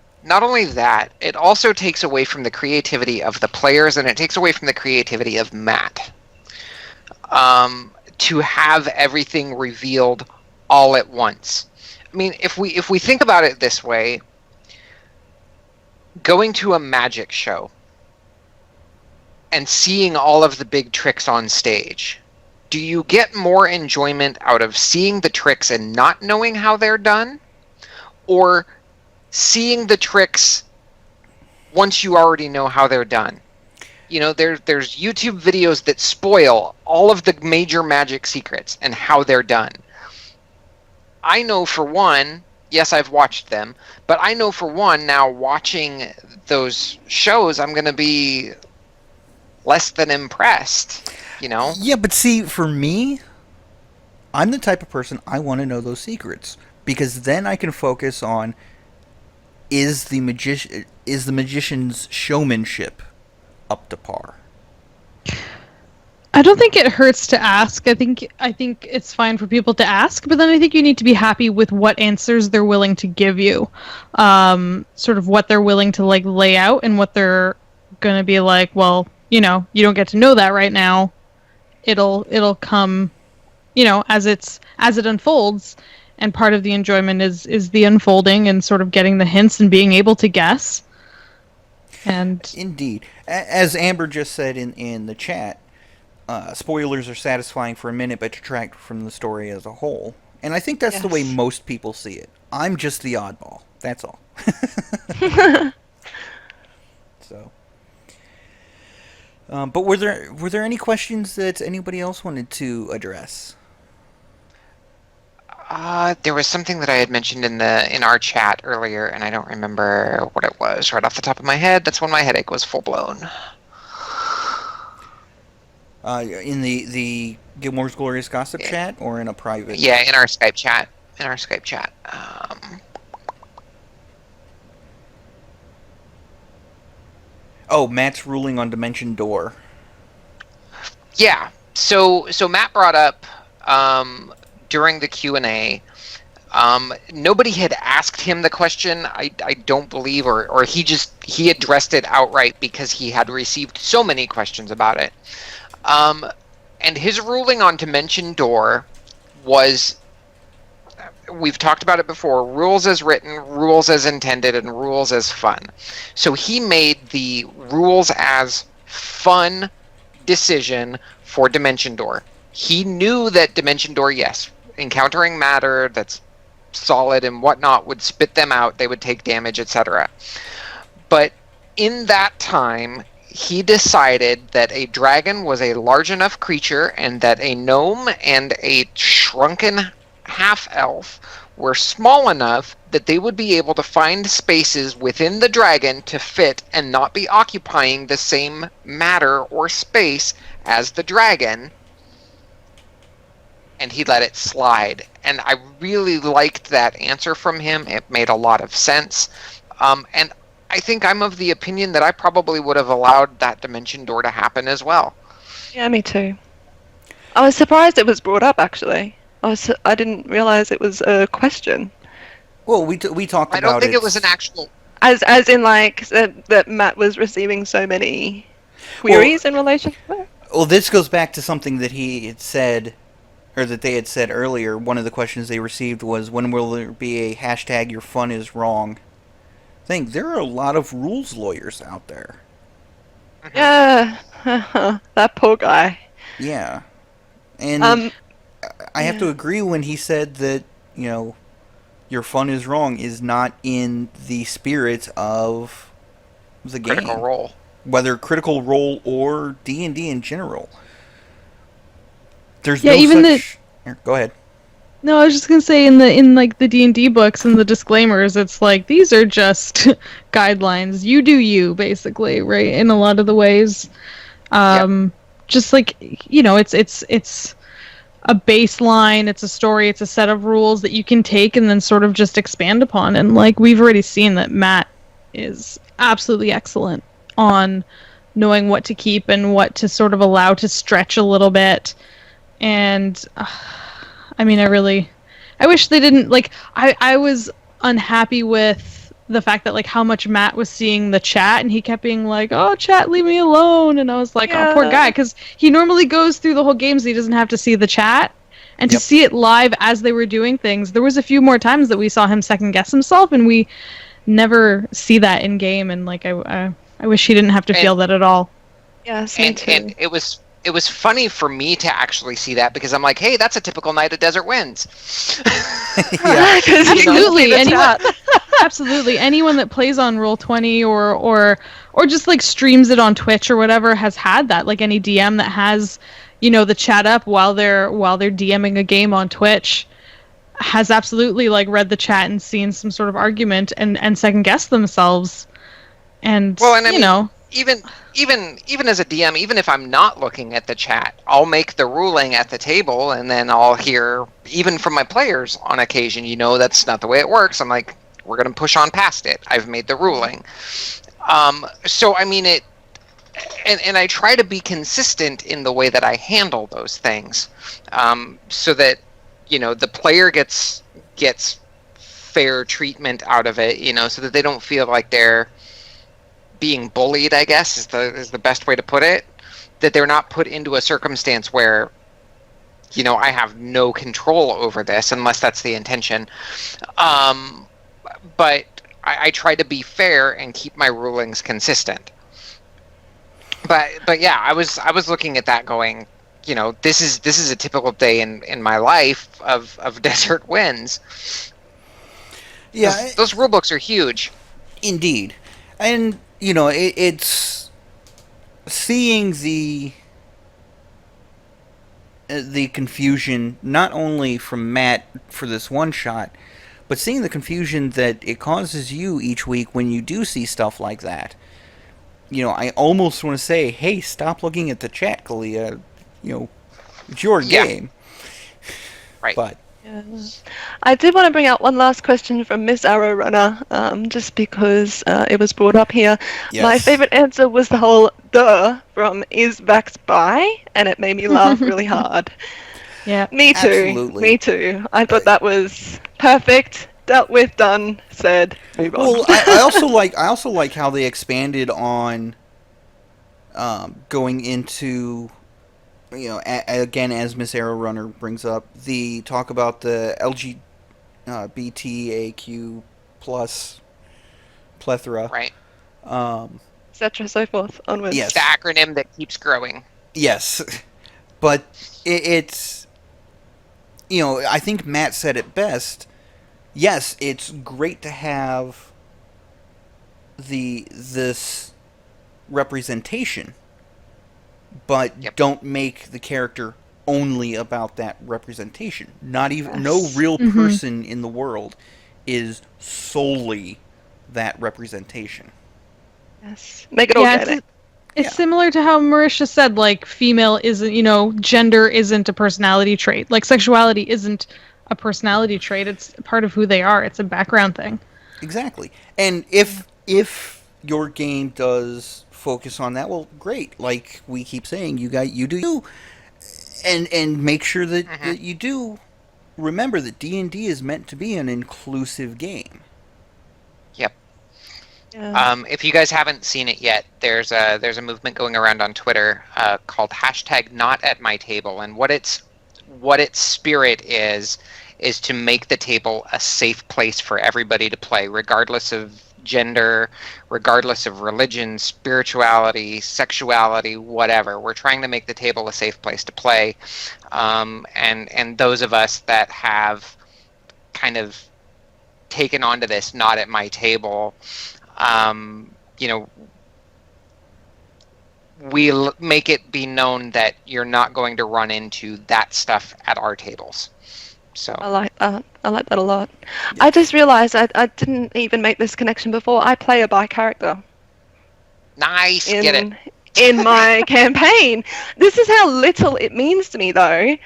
it also takes away from the creativity of the players, and it takes away from the creativity of Matt. To have everything revealed all at once. I mean, if we think about it this way, going to a magic show and seeing all of the big tricks on stage, do you get more enjoyment out of seeing the tricks and not knowing how they're done, or seeing the tricks once you already know how they're done? There's YouTube videos that spoil all of the major magic secrets and how they're done. I know for one, yes, I've watched them, but I know for one, now watching those shows, I'm going to be less than impressed, Yeah, but see, for me, I'm the type of person, I want to know those secrets. Because then I can focus on, is the magician's showmanship up to par? I don't think it hurts to ask. I think it's fine for people to ask, but then I think you need to be happy with what answers they're willing to give you, sort of what they're willing to lay out, and what they're going to be like. Well, you don't get to know that right now. It'll come, as it unfolds, and part of the enjoyment is the unfolding and sort of getting the hints and being able to guess. And indeed, as Amber just said in the chat. Spoilers are satisfying for a minute, but detract from the story as a whole. And I think that's the way most people see it. I'm just the oddball. That's all. So, but were there any questions that anybody else wanted to address? There was something that I had mentioned in our chat earlier, and I don't remember what it was right off the top of my head. That's when my headache was full blown. In the Gilmore's Glorious Gossip chat, or in a private? Yeah, in our Skype chat. Oh, Matt's ruling on Dimension Door. Yeah. So Matt brought up during the Q&A. Nobody had asked him the question, I don't believe, or he addressed it outright because he had received so many questions about it. And his ruling on Dimension Door was, we've talked about it before, rules as written, rules as intended, and rules as fun. So he made the rules as fun decision for Dimension Door. He knew that Dimension Door, yes, encountering matter that's solid and whatnot would spit them out, they would take damage, etc. But in that time, he decided that a dragon was a large enough creature and that a gnome and a shrunken half-elf were small enough that they would be able to find spaces within the dragon to fit and not be occupying the same matter or space as the dragon. And he let it slide. And I really liked that answer from him. It made a lot of sense. And I think I'm of the opinion that I probably would have allowed that Dimension Door to happen as well. Yeah, me too. I was surprised it was brought up, actually. I didn't realize it was a question. Well, we talked about it. I don't think it was an actual... As in, like, that Matt was receiving so many queries in relation to it? Well, this goes back to something that he had said, or that they had said earlier. One of the questions they received was, when will there be a hashtag your fun is wrong? I think there are a lot of rules lawyers out there. Yeah, that poor guy. Yeah. And I have to agree when he said that, your fun is wrong is not in the spirit of the game. Critical Role. Whether Critical Role or D&D in general. There's Go ahead. No, I was just gonna say in the D&D books and the disclaimers, it's like these are just guidelines. You do you, basically, right? In a lot of the ways, just like it's a baseline, it's a story, it's a set of rules that you can take and then sort of just expand upon. And like we've already seen that Matt is absolutely excellent on knowing what to keep and what to sort of allow to stretch a little bit. And I mean, I wish they didn't, like, I was unhappy with the fact that, like, how much Matt was seeing the chat, and he kept being like, oh, chat, leave me alone, and I was like, oh, poor guy, because he normally goes through the whole game so he doesn't have to see the chat, and to see it live as they were doing things, there was a few more times that we saw him second-guess himself, and we never see that in-game, and, like, I wish he didn't have to feel that at all. Yes, me too. And it was funny for me to actually see that because I'm like, hey, that's a typical night of Desert Winds. Absolutely. Absolutely. Anyone that plays on Roll20 or just like streams it on Twitch or whatever has had that. Like any DM that has, the chat up while they're DMing a game on Twitch has absolutely like read the chat and seen some sort of argument and second guessed themselves. And even as a DM, even if I'm not looking at the chat, I'll make the ruling at the table, and then I'll hear, even from my players on occasion, that's not the way it works. I'm like, we're going to push on past it. I've made the ruling. So, I mean, and I try to be consistent in the way that I handle those things, so that, the player gets fair treatment out of it, so that they don't feel like they're being bullied, I guess, is the best way to put it. That they're not put into a circumstance where, I have no control over this, unless that's the intention. But I try to be fair and keep my rulings consistent. But yeah, I was looking at that going, this is a typical day in my life of Desert Winds. Yeah, those rule books are huge. Indeed. And it's seeing the confusion, not only from Matt for this one shot, but seeing the confusion that it causes you each week when you do see stuff like that. I almost want to say, hey, stop looking at the chat, Kalia. It's your game. Right. But Yeah. I did want to bring out one last question from Miss Arrow Runner, just because it was brought up here. yes. My favorite answer was the whole "duh" from "Is Vax bi?" and it made me laugh really hard. Yeah. Me too. Absolutely. Me too. I thought that was perfect. Dealt with, done, said, move on. Well, I also like how they expanded on going into, again, as Miss Arrow Runner brings up, the talk about the LGBTAQ plus plethora. Right. Etc. So forth. Onwards. Yes. The acronym that keeps growing. Yes. But it's, I think Matt said it best. Yes, it's great to have this representation, but don't make the character only about that representation. Not even no real person in the world is solely that representation. Yes. Make it organic. It's similar to how Marisha said, like, female isn't, gender isn't a personality trait. Like, sexuality isn't a personality trait. It's part of who they are. It's a background thing. Exactly. And if your game does focus on that, well, great. Like we keep saying, you do you, and make sure that you do remember that D&D is meant to be an inclusive game. Yep. Yeah. If you guys haven't seen it yet, there's a movement going around on Twitter called #NotAtMyTable, and what its spirit is to make the table a safe place for everybody to play, regardless of gender, regardless of religion, spirituality, sexuality, whatever. We're trying to make the table a safe place to play, and those of us that have kind of taken onto this not at my table, we'll make it be known that you're not going to run into that stuff at our tables. So I like that. I like that a lot. I just realised I didn't even make this connection before. I play a bi character. Nice, get it. In my campaign. This is how little it means to me, though.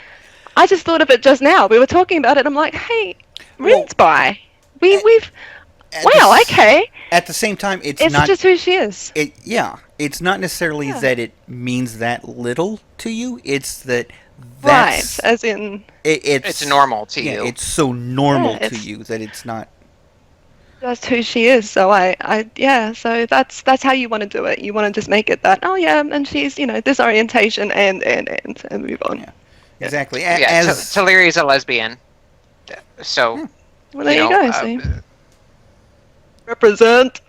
I just thought of it just now. We were talking about it. I'm like, hey, Rin's bi. We've. Wow. Okay. At the same time, it's not just who she is. It's not necessarily that it means that little to you. It's that right, as in it's normal to you. It's so normal to you that it's not. That's who she is. So so that's how you want to do it. You want to just make it that, oh yeah, and she's this orientation and move on. Yeah, exactly. Tal'Dorei is a lesbian, so well, there you go. See, represent.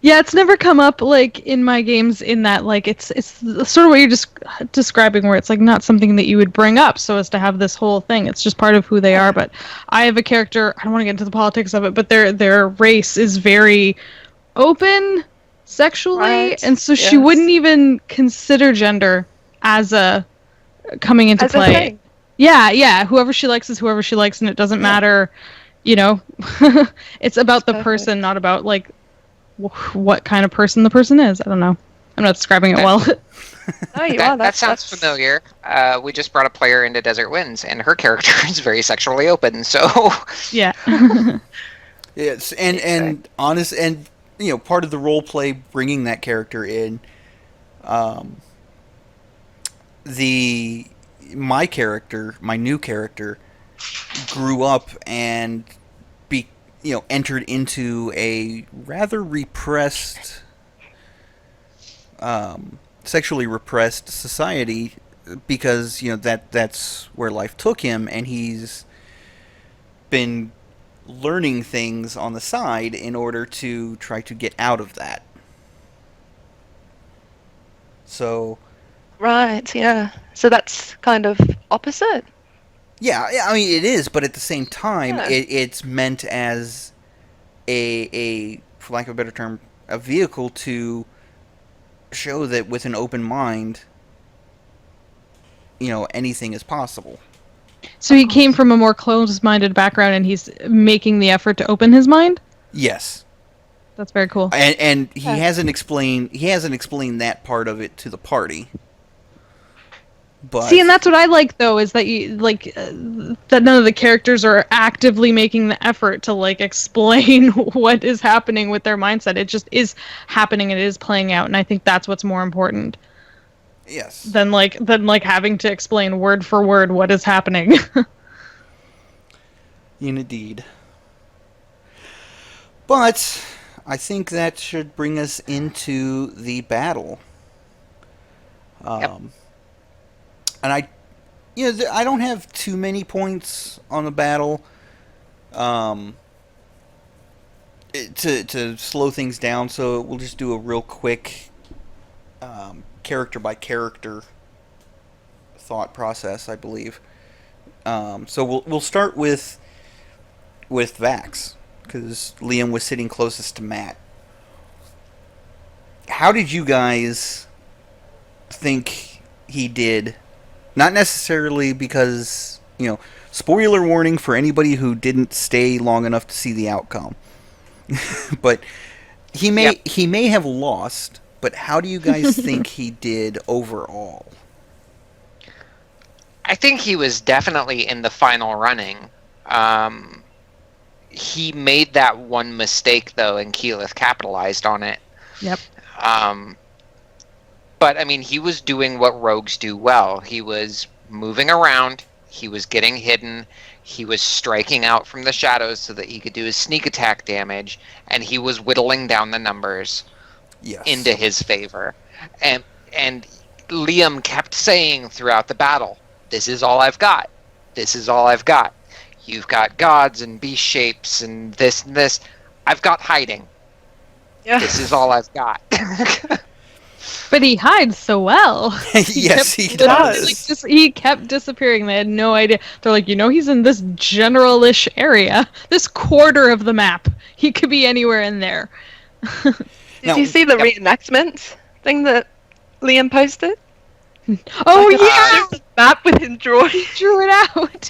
Yeah, it's never come up like in my games in that like it's sort of what you're just describing, where it's like not something that you would bring up so as to have this whole thing. It's just part of who they are. But I have a character, I don't want to get into the politics of it, but their race is very open sexually, right. And so she wouldn't even consider gender as a coming into play. Yeah, whoever she likes is whoever she likes, and it doesn't matter, it's about the person, not about like what kind of person the person is. I don't know. I'm not describing it well. No, you are. That sounds familiar. We just brought a player into Desert Winds, and her character is very sexually open. So yeah. Yes, and honest, and part of the role play bringing that character in. My new character, grew up and entered into a rather repressed, sexually repressed society because that's where life took him, and he's been learning things on the side in order to try to get out of that. So. Right. Yeah. So that's kind of opposite. Yeah, I mean it is, but at the same time, it's meant as a, for lack of a better term, a vehicle to show that with an open mind, anything is possible. So he came from a more closed-minded background, and he's making the effort to open his mind? Yes. That's very cool. And he hasn't explained that part of it to the party. But See, and that's what I like, though, is that that none of the characters are actively making the effort to explain what is happening with their mindset. It just is happening and it is playing out, and I think that's what's more important. Yes. Than having to explain word for word what is happening. Indeed. But I think that should bring us into the battle. Yep. And I don't have too many points on the battle. To slow things down, so we'll just do a real quick character by character thought process, I believe. So we'll start with Vax, because Liam was sitting closest to Matt. How did you guys think he did? Not necessarily because, spoiler warning for anybody who didn't stay long enough to see the outcome. But he may have lost, but how do you guys think he did overall? I think he was definitely in the final running. He made that one mistake, though, and Keyleth capitalized on it. Yep. But, I mean, he was doing what rogues do well. He was moving around. He was getting hidden. He was striking out from the shadows so that he could do his sneak attack damage. And he was whittling down the numbers into his favor. And Liam kept saying throughout the battle, "This is all I've got. This is all I've got. You've got gods and beast shapes and this and this. I've got hiding. Yeah. This is all I've got." But he hides so well. Yes, he does. He kept disappearing. They had no idea. They're like, he's in this general-ish area. This quarter of the map. He could be anywhere in there. Did you see the reenactment thing that Liam posted? Oh, The map with him drawing. He drew it out.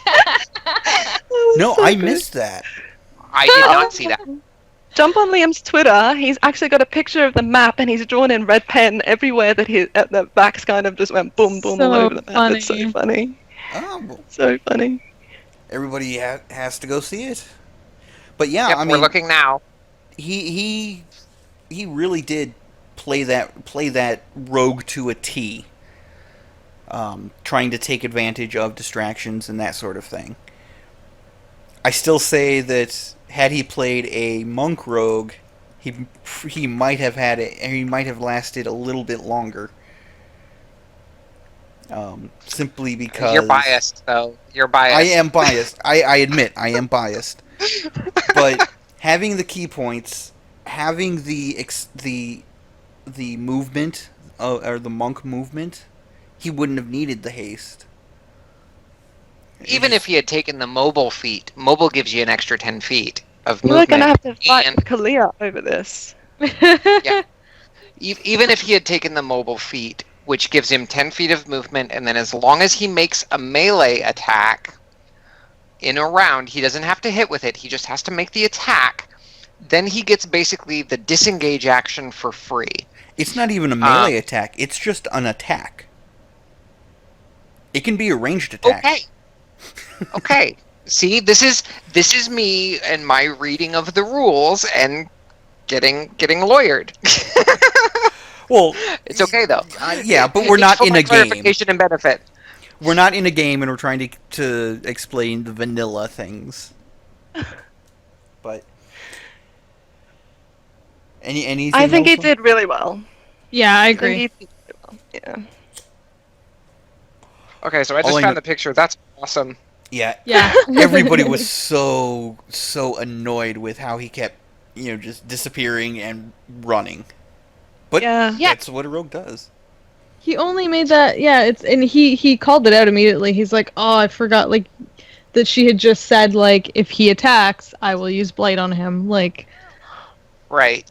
No, I missed that. I did not see that. Jump on Liam's Twitter. He's actually got a picture of the map, and he's drawn in red pen everywhere that the backs kind of just went boom, boom all over the map. Funny. It's so funny. Oh, So funny. everybody has to go see it. But yeah, Yep, I mean, we're looking now. he really did play that rogue to a T. Trying to take advantage of distractions and that sort of thing. I still say that had he played a monk rogue, he might have lasted a little bit longer. Simply because You're biased, though. You're biased. I am biased. I admit I am biased. But having the key points, having the movement or the monk movement, he wouldn't have needed the haste. Even if he had taken the mobile feat, mobile gives you an extra 10 feet of We're movement. going to have to fight and- with Kalia over this. Yeah. Even if he had taken the mobile feat, which gives him 10 feet of movement, and then as long as he makes a melee attack in a round, he doesn't have to hit with it, he just has to make the attack, then he gets basically the disengage action for free. It's not even a melee attack, it's just an attack. It can be a ranged attack. Okay. See, this is me and my reading of the rules and getting lawyered. Well, it's okay though. Yeah, but we're not in a game. Clarification and benefit. We're not in a game, and we're trying to explain the vanilla things. But anything? I think he else? did really well. Yeah, I I agree. think he did really well. Yeah. Okay, so I just All I found know- the picture. That's awesome. Yeah. Yeah. Everybody was so annoyed with how he kept, just disappearing and running. But Yeah. that's what a rogue does. He only made that, and he called it out immediately. He's like, oh, I forgot, that she had just said, if he attacks, I will use Blight on him, Right.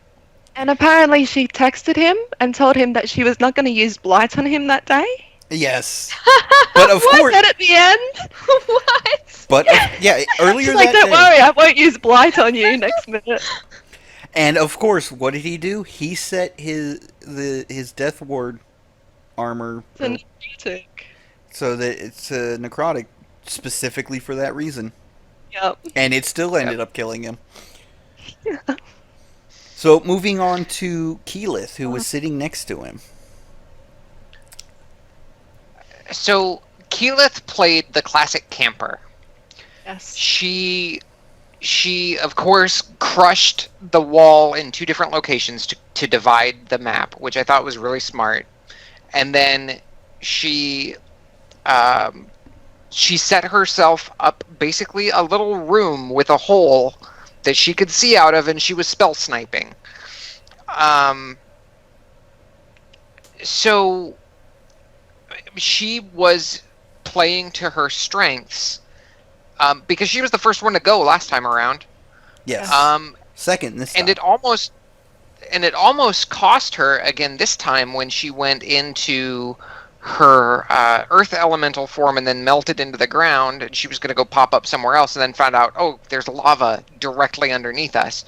And apparently she texted him and told him that she was not going to use Blight on him that day. Yes. But of What? course... Then at the end? What? But, yeah, earlier She's like, that don't day... worry, I won't use blight on you next minute. And, of course, what did he do? He set his Death Ward armor... It's a necrotic. So that it's necrotic specifically for that reason. Yep. And it still ended up killing him. So, moving on to Keyleth, who was sitting next to him. So Keyleth played the classic camper. Yes. She of course crushed the wall in 2 different locations to divide the map, which I thought was really smart. And then she set herself up basically a little room with a hole that she could see out of, and she was spell sniping. So she was playing to her strengths, because she was the first one to go last time around. Yes. Second this time. And it almost cost her again this time when she went into her earth elemental form and then melted into the ground, and she was going to go pop up somewhere else and then found out, oh, there's lava directly underneath us.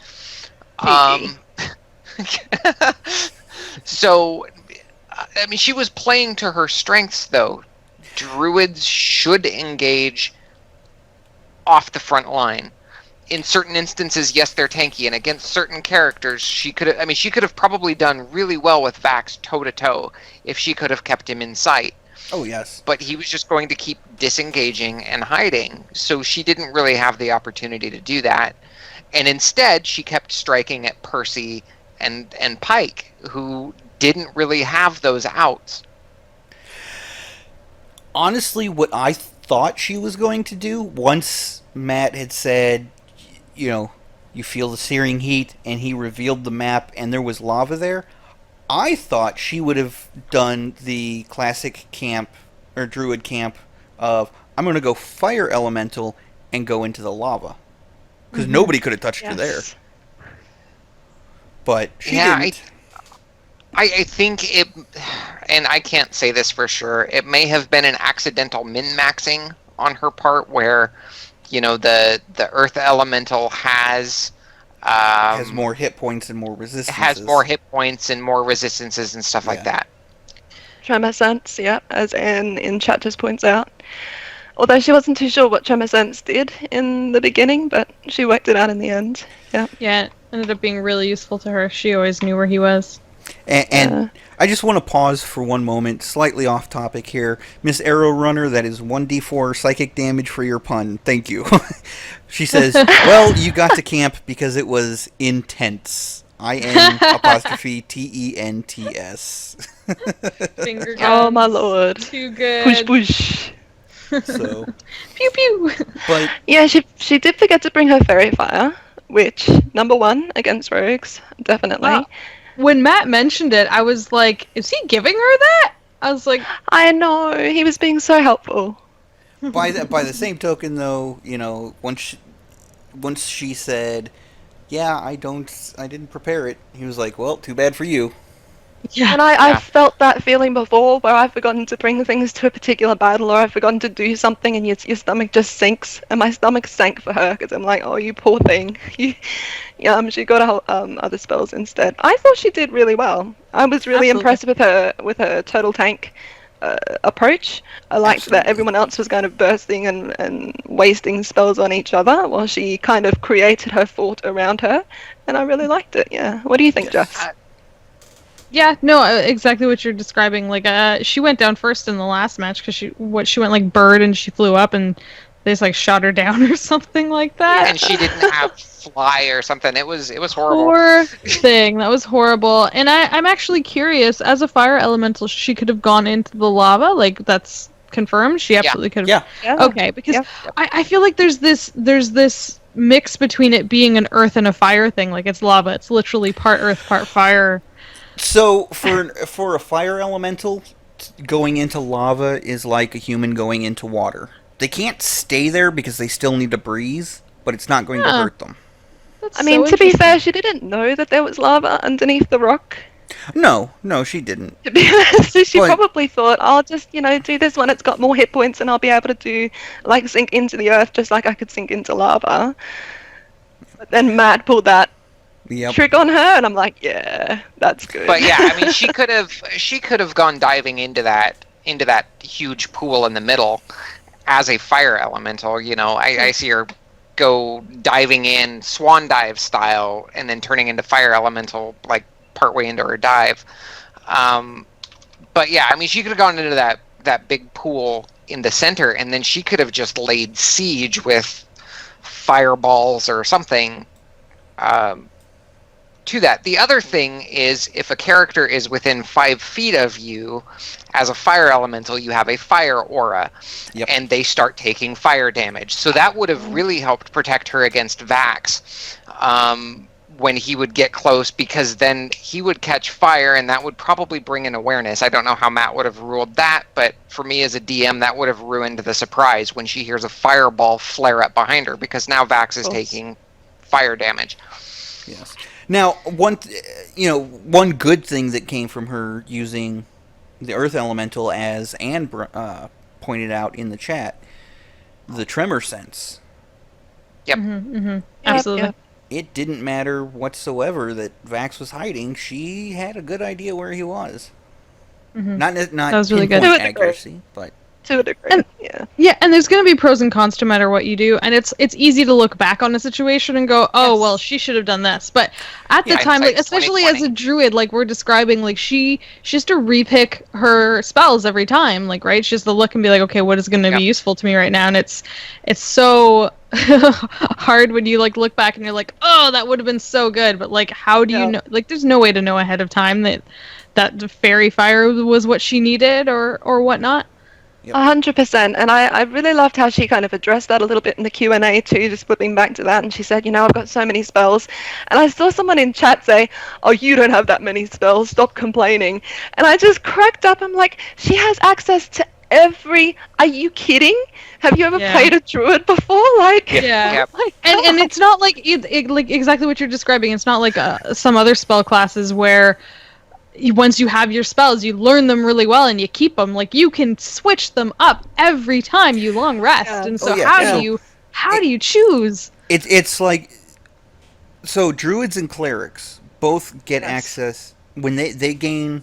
So, I mean, she was playing to her strengths, though. Druids should engage off the front line. In certain instances, yes, they're tanky, and against certain characters, she could have probably done really well with Vax toe-to-toe if she could have kept him in sight. Oh, yes. But he was just going to keep disengaging and hiding, so she didn't really have the opportunity to do that. And instead, she kept striking at Percy and Pike, who didn't really have those outs. Honestly, what I thought she was going to do, once Matt had said, you know, you feel the searing heat, and he revealed the map, and there was lava there, I thought she would have done the classic camp, or druid camp, of, I'm going to go fire elemental and go into the lava. Because nobody could have touched her there. But she didn't. I think it, and I can't say this for sure, it may have been an accidental min-maxing on her part where, you know, the earth elemental has more hit points and more resistances. Has more hit points and more resistances and stuff like that. Tremor sense, yeah, as Anne in chat just points out. Although she wasn't too sure what tremor sense did in the beginning, but she worked it out in the end. Yeah. Yeah, it ended up being really useful to her. She always knew where he was. And I just want to pause for one moment, slightly off topic here. Miss Arrow Runner, that is 1d4 psychic damage for your pun. Thank you. She says, well, you got to camp because it was intense. IN''TENTS. Finger guns. Oh my lord. Too good. Push push. So, Pew pew. but Yeah, she did forget to bring her fairy fire, which, number 1 against rogues, definitely. Wow. When Matt mentioned it, I was like, is he giving her that? I was like, I know, he was being so helpful. by the same token, though, you know, once she said, yeah, I didn't prepare it, he was like, well, too bad for you. Yeah. And I've felt that feeling before, where I've forgotten to bring things to a particular battle, or I've forgotten to do something, and your stomach just sinks. And my stomach sank for her, because I'm like, oh, you poor thing. She got other spells instead. I thought she did really well. I was really impressed with her total tank approach. I liked that everyone else was kind of bursting and wasting spells on each other, while she kind of created her fort around her, and I really liked it. Yeah. What do you think, Jess? yeah, no, exactly what you're describing. Like, she went down first in the last match because she went like bird and she flew up and they just like shot her down or something like that. And she didn't have fly or something. It was horrible. Poor thing. That was horrible. And I'm actually curious. As a fire elemental, she could have gone into the lava. Like, that's confirmed. She absolutely could have. Yeah. Okay, because I feel like there's this mix between it being an earth and a fire thing. Like, it's lava. It's literally part earth, part fire. So, for a fire elemental, going into lava is like a human going into water. They can't stay there because they still need to breathe, but it's not going to hurt them. That's I mean, so to be fair, she didn't know that there was lava underneath the rock. No, she didn't. To be honest, so she But- probably thought, I'll just, do this one. It's got more hit points, and I'll be able to do sink into the earth just like I could sink into lava. But then Matt pulled that Yep. trick on her, and I'm like, yeah, that's good. But yeah, I mean, she could have gone diving into that huge pool in the middle as a fire elemental. I see her go diving in swan dive style and then turning into fire elemental like partway into her dive. But yeah, I mean, she could have gone into that big pool in the center, and then she could have just laid siege with fireballs or something to that. The other thing is, if a character is within 5 feet of you as a fire elemental, you have a fire aura. Yep. And they start taking fire damage. So that would have really helped protect her against Vax when he would get close, because then he would catch fire, and that would probably bring in awareness. I don't know how Matt would have ruled that, but for me as a DM, that would have ruined the surprise when she hears a fireball flare up behind her, because now Vax is taking fire damage. Yes. Now, one good thing that came from her using the Earth Elemental, as Anne pointed out in the chat, the tremor sense. Yep. Absolutely. Yep. It didn't matter whatsoever that Vax was hiding. She had a good idea where he was. Not That was really good. pinpoint accuracy, but To a degree, And- yeah. Yeah, and there's going to be pros and cons to matter what you do, and it's easy to look back on a situation and go, oh, Yes. well, she should have done this. But at the Yeah, time, like, hindsight's especially as a 20/20. druid, like we're describing, like she has to repick her spells every time, like, right? She has to look and be like, okay, what is going to Yep. be useful to me right now? And it's so hard when you like look back and you're like, oh, that would have been so good, but like, how do you know? Like, there's no way to know ahead of time that the fairy fire was what she needed or whatnot. 100%, and I really loved how she kind of addressed that a little bit in the Q&A too, just flipping back to that, and she said, I've got so many spells, and I saw someone in chat say, oh, you don't have that many spells, stop complaining, and I just cracked up. I'm like, she has access to are you kidding? Have you ever Yeah. played a druid before? Like, Yeah. Yep. my And God. it's not like like exactly what you're describing. It's not like some other spell classes where once you have your spells, you learn them really well and you keep them. Like, you can switch them up every time you long rest. Yeah. And so Oh, yeah. how So- do you choose? it's like, so druids and clerics both get Yes. access when they gain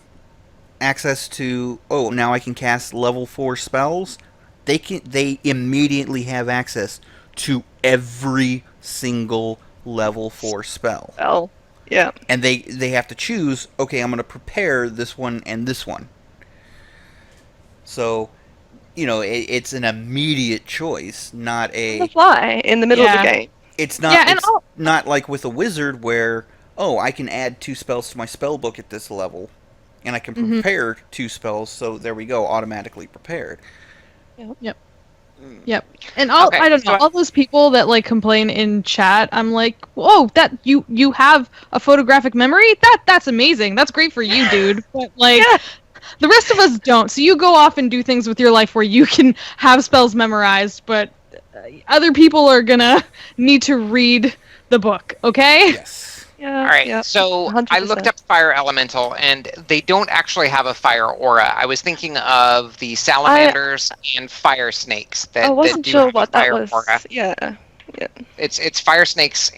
access to, oh, now I can cast level 4 spells. They immediately have access to every single level 4 spell. Well, yeah. And they have to choose, okay, I'm going to prepare this one and this one. So, it's an immediate choice, not On the a... fly, in the middle of Yeah. the game. It's not, Yeah, and it's not like with a wizard where, oh, I can add 2 spells to my spell book at this level, and I can prepare 2 spells, so there we go, automatically prepared. Yep. And I don't know, so- all those people that like complain in chat, I'm like, whoa, that you have a photographic memory? That's amazing. That's great for you, dude. But like Yeah. the rest of us don't. So you go off and do things with your life where you can have spells memorized, but other people are gonna need to read the book, okay? Yes. Yeah. All right, yeah. so I 100%. looked up fire elemental, and they don't actually have a fire aura. I was thinking of the salamanders and fire snakes that I wasn't that do sure have what a that fire was. aura. Yeah. It's fire snakes,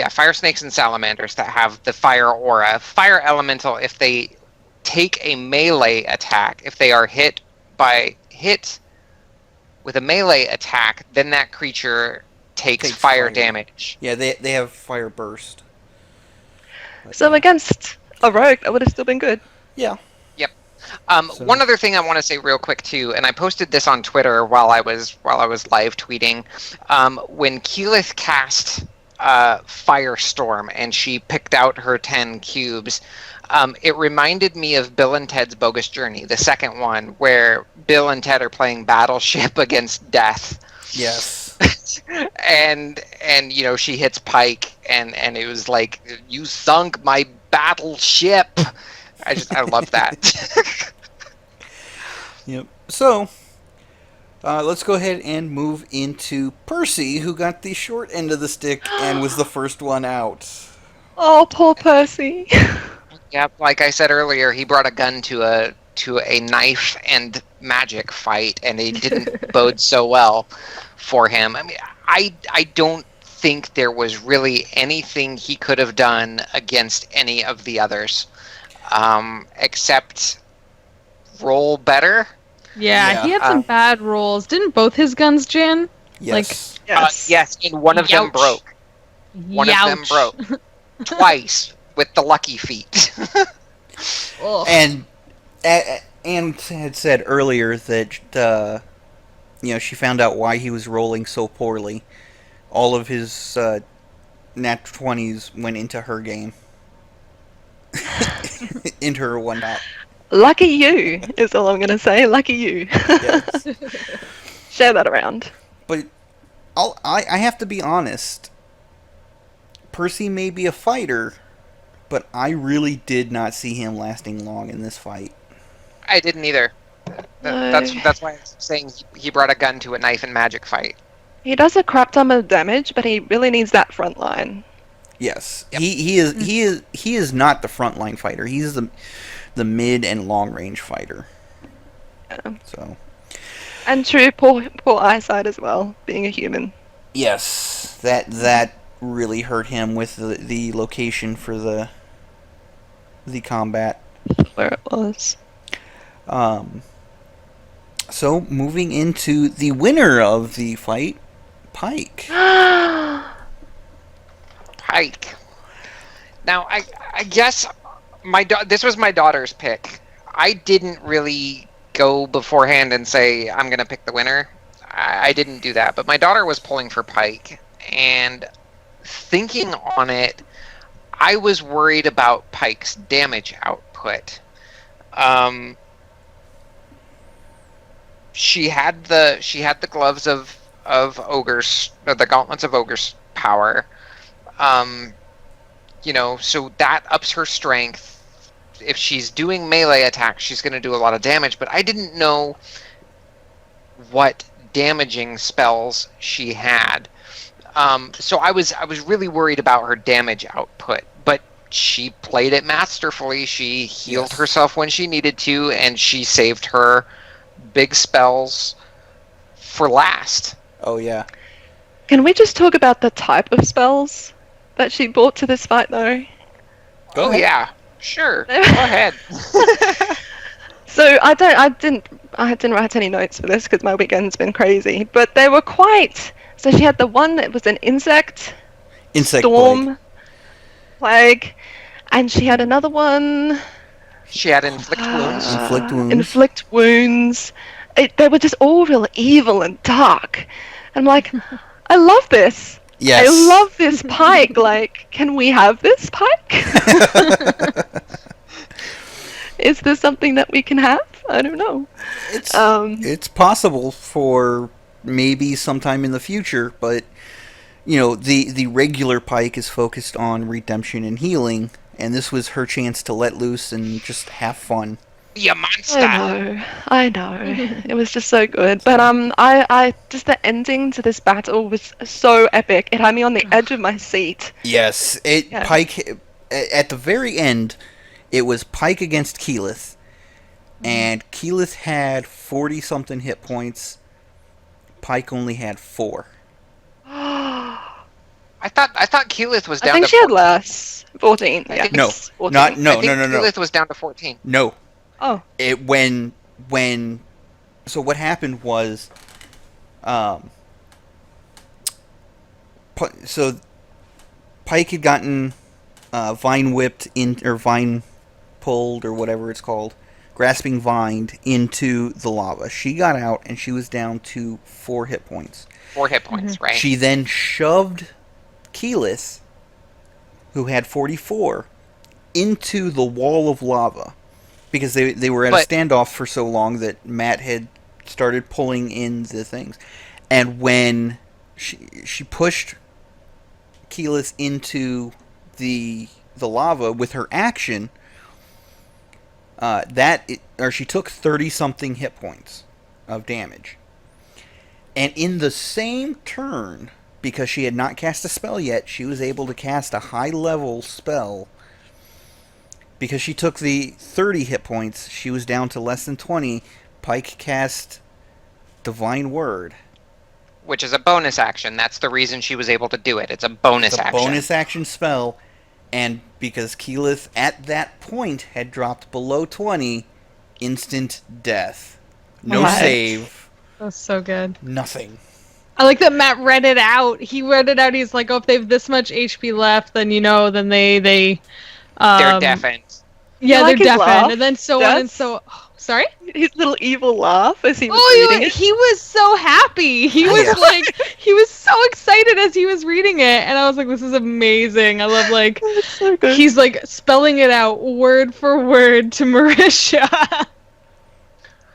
fire snakes and salamanders that have the fire aura. Fire elemental, if they take a melee attack, if they are hit with a melee attack, then that creature takes Takes fire fire. damage. Yeah, they have fire burst. But, So against a rogue, that would have still been good. yeah. So- One other thing I want to say real quick too, and I posted this on Twitter while I was live tweeting. When Keyleth cast Firestorm and she picked out her 10 cubes, it reminded me of Bill and Ted's Bogus Journey, the second one, where Bill and Ted are playing Battleship against Death. Yes. and she hits Pike and it was like, you sunk my battleship. I love that. Yep. So, let's go ahead and move into Percy, who got the short end of the stick and was the first one out. Oh, poor Percy. Yep, like I said earlier, he brought a gun to a knife and magic fight, and it didn't bode so well for him. I mean, I don't think there was really anything he could have done against any of the others, except roll better. Yeah, Yeah. he had some bad rolls. Didn't both his guns jam? Yes. Yes, and one of them Youch. broke. One of them Youch. broke twice with the lucky feet. Ugh. And Anne had said earlier that she found out why he was rolling so poorly. All of his nat 20s went into her game. Into her whatnot. Lucky you is all I'm going to say. Lucky you. Yes. Share that around. But I have to be honest. Percy may be a fighter, but I really did not see him lasting long in this fight. I didn't either. No. That's why I'm saying he brought a gun to a knife and magic fight. He does a crap ton of damage, but he really needs that front line. Yes, Yep. he is not the frontline fighter. He's the mid and long range fighter. Yeah. So And true, poor eyesight as well, being a human. yes, that really hurt him with the location for the combat. Where it was. So moving into the winner of the fight, Pike. Pike. Now, I guess this was my daughter's pick. I didn't really go beforehand and say, I'm going to pick the winner. I didn't do that. But my daughter was pulling for Pike. And thinking on it, I was worried about Pike's damage output. She had the gloves of ogres, or the gauntlets of ogres power. So that ups her strength. If she's doing melee attacks, she's going to do a lot of damage, but I didn't know what damaging spells she had. So I was really worried about her damage output, but she played it masterfully. She healed herself when she needed to, and she saved her big spells for last. Oh yeah. Can we just talk about the type of spells that she brought to this fight, though? Go ahead. Yeah, sure. Go ahead. So I didn't write any notes for this because my weekend's been crazy. But they were quite. So she had the one that was an insect storm plague, and she had another one. She had inflict wounds. Inflict wounds. Inflict wounds. They were just all real evil and dark. I'm like, I love this. Yes. I love this Pike. Like, can we have this Pike? Is this something that we can have? I don't know. It's possible for maybe sometime in the future, but the regular Pike is focused on redemption and healing, and this was her chance to let loose and just have fun. You monster! I know. It was just so good. But I just the ending to this battle was so epic. It had me on the edge of my seat. Yes, Pike at the very end. It was Pike against Keyleth, and Keyleth had 40-something hit points. Pike only had 4. I thought Keyleth was down to 14. I think she had less. 14. I Yeah. think- No, 14. not no, I think no. Keyleth was down to 14. No. Oh. It so what happened was, so Pike had gotten vine whipped or vine pulled or whatever it's called, grasping vined into the lava. She got out and she was down to 4 hit points. 4 hit points, right? She then shoved Keyleth, who had 44, into the wall of lava because they were at a standoff for so long that Matt had started pulling in the things. And when she pushed Keyleth into the lava with her action, she took 30-something hit points of damage. And in the same turn, because she had not cast a spell yet, she was able to cast a high-level spell because she took the 30 hit points, she was down to less than 20. Pike cast Divine Word. Which is a bonus action. That's the reason she was able to do it. It's a bonus It's a action. bonus action spell, and because Keyleth at that point had dropped below 20, instant death. No What? save. That's so good. Nothing. I like that Matt read it out. He read it out. He's like, "Oh, if they have this much HP left, then then they They're deafened. Yeah, You like they're his deafened, laugh? and then so on and so. Sorry. His little evil laugh as he was Oh, reading it. he was so happy. He was Yeah. like, he was so excited as he was reading it, and I was like, "This is amazing." I love That's so good. he's like spelling it out word for word to Marisha.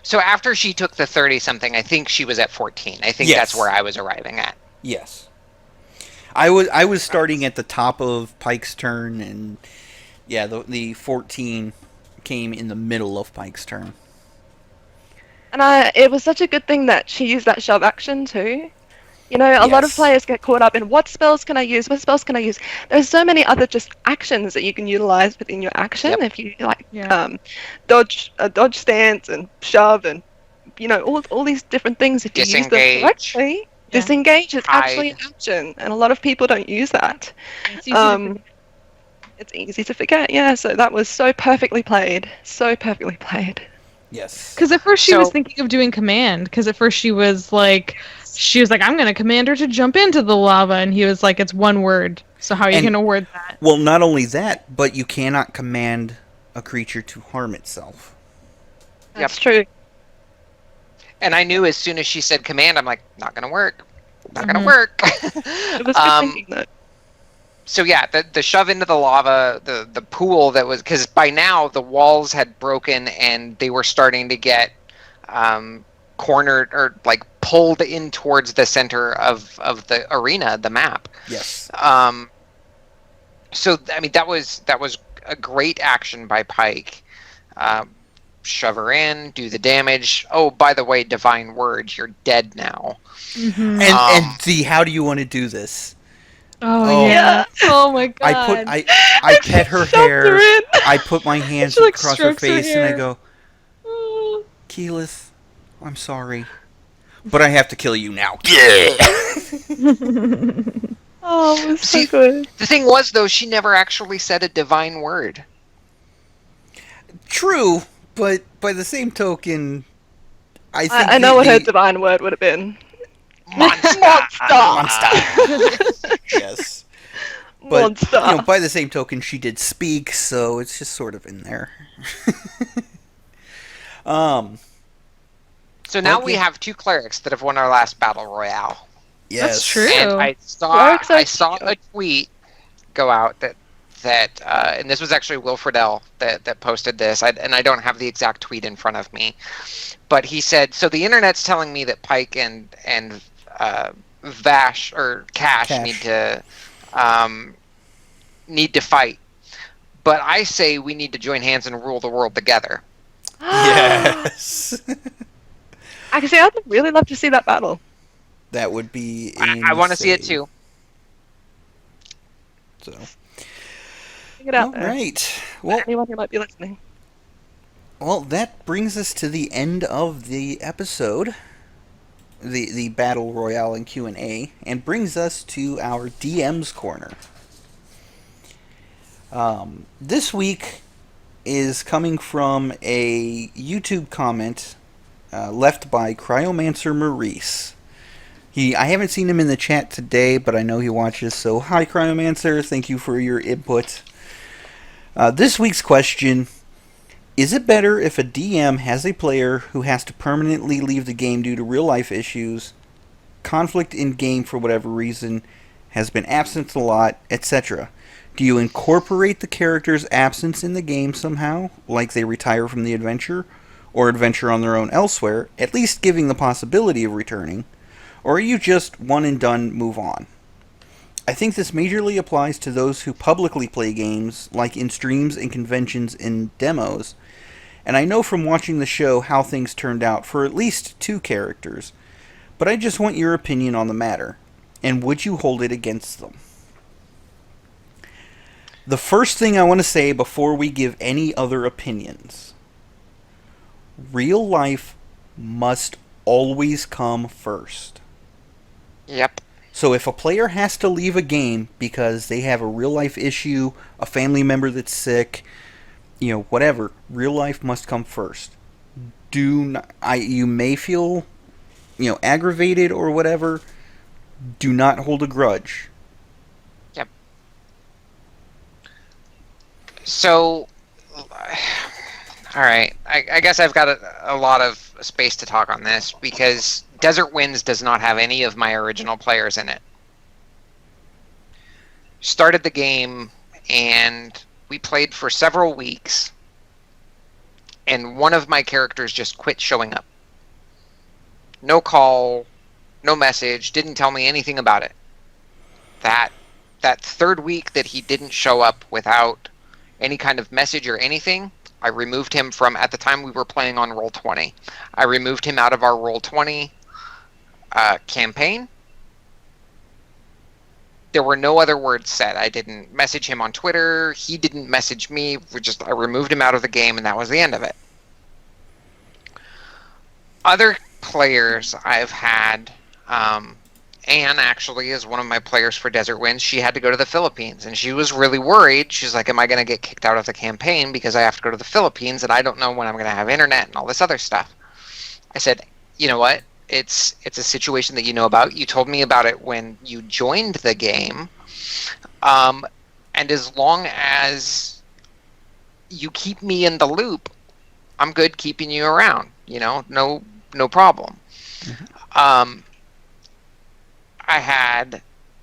So after she took the 30-something, I think she was at 14. I think Yes. that's where I was arriving at. Yes. I was starting at the top of Pike's turn, and yeah, the 14 came in the middle of Pike's turn. And it was such a good thing that she used that shove action too. You know, a lot of Yes. players get caught up in what spells can I use? What spells can I use? There's so many other just actions that you can utilize within your action. Yep. If you like, Yeah. dodge stance and shove and all these different things. If you use them Disengage. correctly, Yeah. disengage is Hide. actually an action, and a lot of people don't use that. It's easy to forget. It's easy to forget. Yeah, so that was so perfectly played. So perfectly played. Yes. Because at first she was So- thinking of doing command. Because at first she was like, I'm gonna command her to jump into the lava, and he was like, it's one word. So how are you And- gonna word that? Well, not only that, but you cannot command a creature to harm itself. That's true. And I knew as soon as she said command, I'm like, not going to work. Not going Mhm. to work. It was good thinking though. So yeah, the shove into the lava, the pool that was, because by now the walls had broken and they were starting to get cornered or like pulled in towards the center of the arena, the map. Yes. So I mean that was a great action by Pike. Shove her in, do the damage. Oh, by the way, divine words, you're dead now. Mm-hmm. And see, how do you want to do this? Oh, yeah. Oh my god. I pet her Shoved her hair. in. I put my hands She, like, across her strokes her face and I hair. go, Keyleth, I'm sorry, but I have to kill you now. Oh, it was so See- good. The thing was though, she never actually said a divine word. True, but by the same token, I think I know what her divine word would have been. Monster. monster. Yes. But Monster. by the same token, she did speak, so it's just sort of in there. So now Well, we yeah. have two clerics that have won our last battle royale. Yes. That's true. And Ew. Clerics are I saw a tweet go out that and this was actually Will Friedle that posted this, and I don't have the exact tweet in front of me, but he said, so the internet's telling me that Pike and Vash or Cash need to fight, but I say we need to join hands and rule the world together. Yes. Actually, I'd really love to see that battle. That would be I want to see it insane. too. So, Check it out all there. right. Well, Anyone who might be listening. Well, that brings us to the end of the episode, the Battle Royale and Q&A, and brings us to our DM's Corner. This week is coming from a YouTube comment left by Cryomancer Maurice. I haven't seen him in the chat today, but I know he watches, so hi Cryomancer, thank you for your input. This week's question: is it better if a DM has a player who has to permanently leave the game due to real-life issues, conflict in game for whatever reason, has been absent a lot, etc.? Do you incorporate the character's absence in the game somehow, like they retire from the adventure, or adventure on their own elsewhere, at least giving the possibility of returning? Or are you just one and done, move on? I think this majorly applies to those who publicly play games, like in streams and conventions and demos, and I know from watching the show how things turned out for at least 2 characters, but I just want your opinion on the matter, and would you hold it against them? The first thing I want to say before we give any other opinions, real life must always come first. Yep. So if a player has to leave a game because they have a real life issue, a family member that's sick, whatever, real life must come first. You may feel, aggravated or whatever. Do not hold a grudge. Yep. So, all right. I guess I've got a lot of space to talk on this because Desert Winds does not have any of my original players in it. Started the game and we played for several weeks and one of my characters just quit showing up. No call, no message, didn't tell me anything about it. That third week that he didn't show up without any kind of message or anything, I removed him from, at the time we were playing on Roll20, I removed him out of our Roll20 campaign. There were no other words said. I didn't message him on Twitter. He didn't message me. I removed him out of the game, and that was the end of it. Other players I've had, Anne actually is one of my players for Desert Winds. She had to go to the Philippines, and she was really worried. She's like, am I going to get kicked out of the campaign because I have to go to the Philippines, and I don't know when I'm going to have internet and all this other stuff. I said, you know what? It's a situation that you know about. You told me about it when you joined the game. And as long as you keep me in the loop, I'm good keeping you around. No problem. Mm-hmm. I had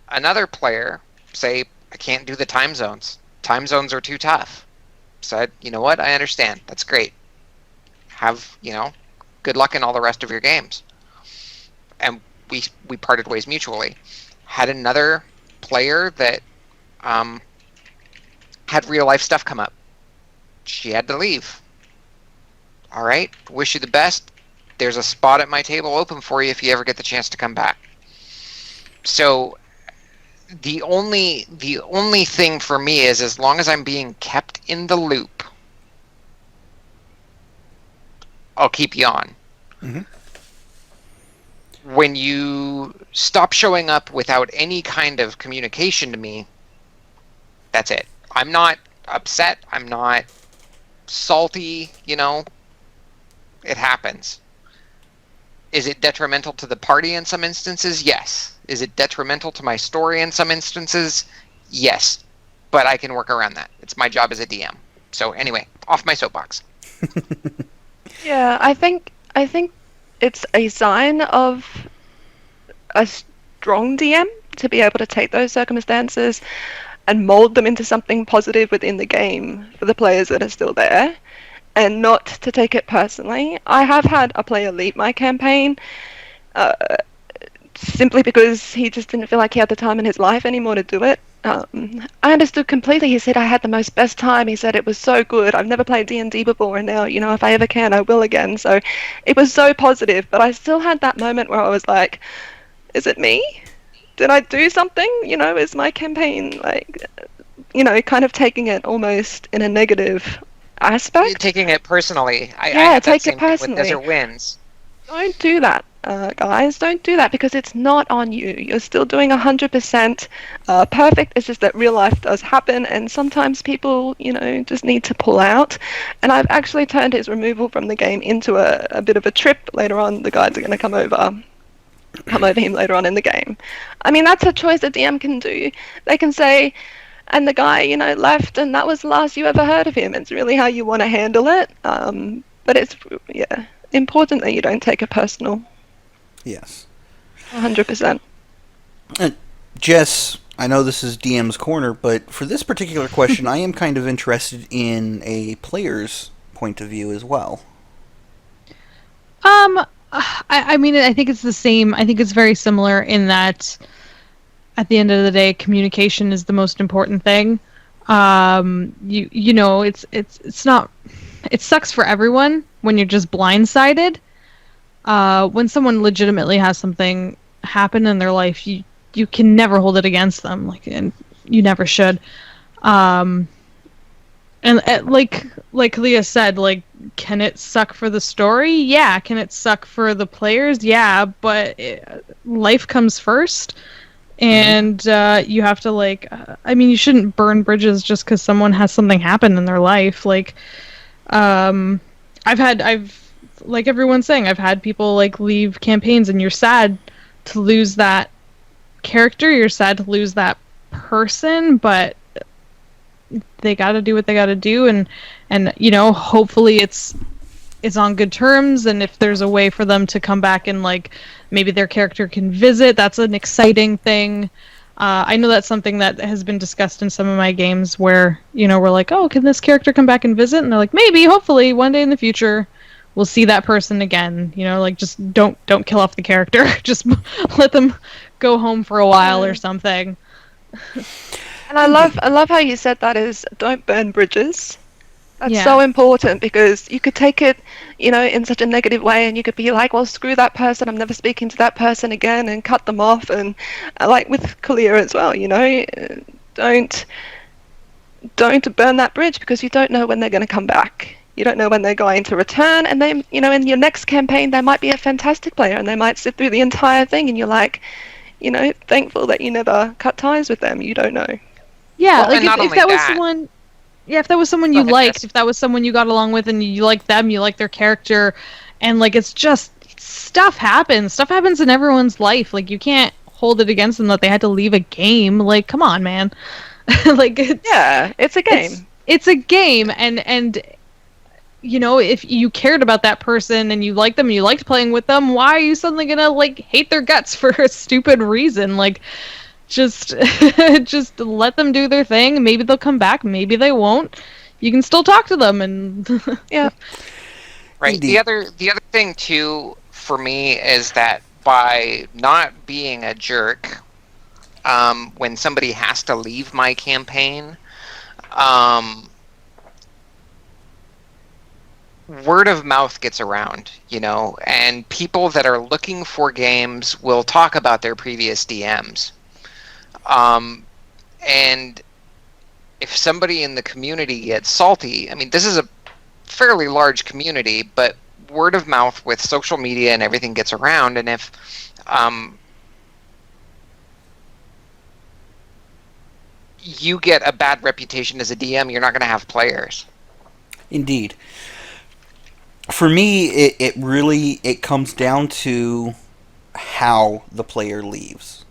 another player say, I can't do the time zones. Time zones are too tough. Said, you know what? I understand. That's great. Have, good luck in all the rest of your games. And we parted ways mutually. Had another player that had real life stuff come up. She had to leave. All right, wish you the best. There's a spot at my table open for you if you ever get the chance to come back. So the only thing for me is, as long as I'm being kept in the loop, I'll keep you on. Mm-hmm. When you stop showing up without any kind of communication to me, that's it. I'm not upset. I'm not salty, It happens. Is it detrimental to the party in some instances? Yes. Is it detrimental to my story in some instances? Yes. But I can work around that. It's my job as a DM. So anyway, off my soapbox. Yeah, I think it's a sign of a strong DM to be able to take those circumstances and mold them into something positive within the game for the players that are still there, and not to take it personally. I have had a player leave my campaign simply because he just didn't feel like he had the time in his life anymore to do it. I understood completely. He said, I had the best time. He said, it was so good. I've never played D&D before, and now, if I ever can, I will again. So it was so positive, but I still had that moment where I was like, is it me? Did I do something? Is my campaign, kind of taking it almost in a negative aspect? You're taking it personally. I take it personally. With Desert Winds. Don't do that, guys. Don't do that, because it's not on you. You're still doing 100% perfect. It's just that real life does happen, and sometimes people, just need to pull out. And I've actually turned his removal from the game into a bit of a trip. Later on, the guys are going to come over him later on in the game. I mean, that's a choice a DM can do. They can say, and the guy, left, and that was the last you ever heard of him. It's really how you want to handle it. But it's, important that you don't take it personal. Yes. 100%. Jess, I know this is DM's Corner, but for this particular question, I am kind of interested in a player's point of view as well. I mean, I think it's the same. I think it's very similar in that at the end of the day, communication is the most important thing. It's not, it sucks for everyone when you're just blindsided. When someone legitimately has something happen in their life, you can never hold it against them, and you never should. And like Leah said, like, can it suck for the story? Yeah. Can it suck for the players? Yeah. But life comes first, and you have to I mean, you shouldn't burn bridges just because someone has something happen in their life. Like, I've like everyone's saying, I've had people like leave campaigns, and you're sad to lose that character. You're sad to lose that person, but they got to do what they got to do, and you know, hopefully it's on good terms, and if there's a way for them to come back and like maybe their character can visit, that's an exciting thing. I know that's something that has been discussed in some of my games where, you know, we're like, oh, can this character come back and visit? And they're like, maybe, hopefully, one day in the future, we'll see that person again. You know, like, just don't kill off the character. Just let them go home for a while or something. And I love how you said that is don't burn bridges. That's Yeah. so important, because you could take it, you know, in such a negative way, and you could be like, well, screw that person, I'm never speaking to that person again, and cut them off. And like with Kalia as well, you know, don't burn that bridge, because you don't know when they're going to come back. You don't know when they're going to return, and they, you know, in your next campaign, they might be a fantastic player, and they might sit through the entire thing, and you're like, you know, thankful that you never cut ties with them. You don't know. Yeah, Well, like and not if only that was that- someone, yeah, if that was someone Go you ahead, liked, Jess. if that was someone you got along with, and you like them, you like their character, and like it's just stuff happens. Stuff happens in everyone's life. Like, you can't hold it against them that they had to leave a game. Like, come on, man. Like, Yeah, it's a game. It's a game, and you know, if you cared about that person and you liked them and you liked playing with them, why are you suddenly gonna like hate their guts for a stupid reason? Like, just just let them do their thing. Maybe they'll come back, maybe they won't. You can still talk to them, and Yeah. Right. Indeed. The other thing too for me is that by not being a jerk, when somebody has to leave my campaign, word of mouth gets around, you know, and people that are looking for games will talk about their previous DMs. And if somebody in the community gets salty, I mean, this is a fairly large community, but word of mouth with social media and everything gets around, and if you get a bad reputation as a DM, you're not going to have players. Indeed. For me, it really comes down to how the player leaves.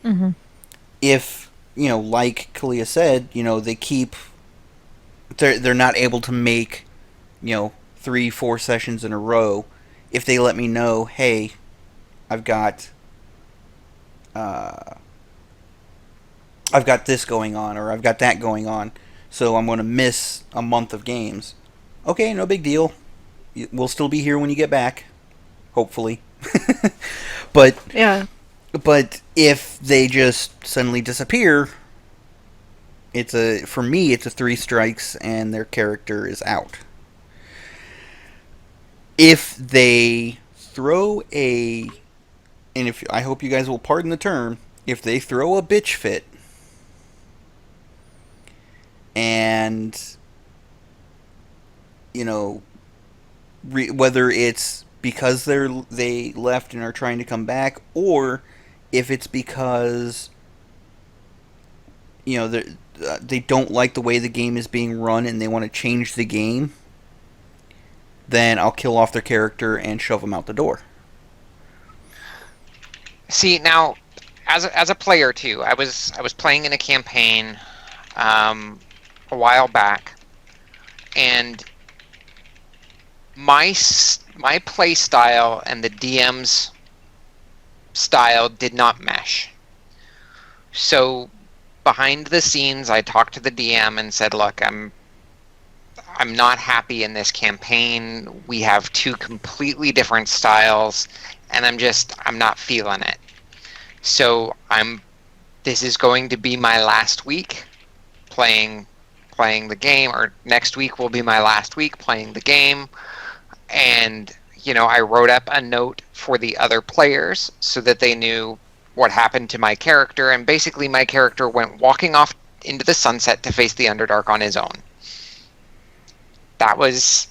mm-hmm. If, you know, like Kalia said, you know, they're not able to make, you know, 3-4 sessions in a row. If they let me know, hey, I've got this going on, or I've got that going on, so I'm going to miss a month of games. Okay, no big deal. We'll still be here when you get back, hopefully. But Yeah. But if they just suddenly disappear, for me it's a 3 strikes and their character is out. If they throw and if I hope you guys will pardon the term, if they throw a bitch fit and, you know, whether it's because they left and are trying to come back, or if it's because, you know, they don't like the way the game is being run and they want to change the game, then I'll kill off their character and shove them out the door. See, now, as a player too, I was playing in a campaign a while back, and my play style and the DM's style did not mesh. So behind the scenes, I talked to the DM and said, "Look, I'm not happy in this campaign. We have 2 completely different styles, and I'm not feeling it. So this is going to be my last week playing the game, or next week will be my last week playing the game." And, you know, I wrote up a note for the other players so that they knew what happened to my character, and basically my character went walking off into the sunset to face the Underdark on his own. That was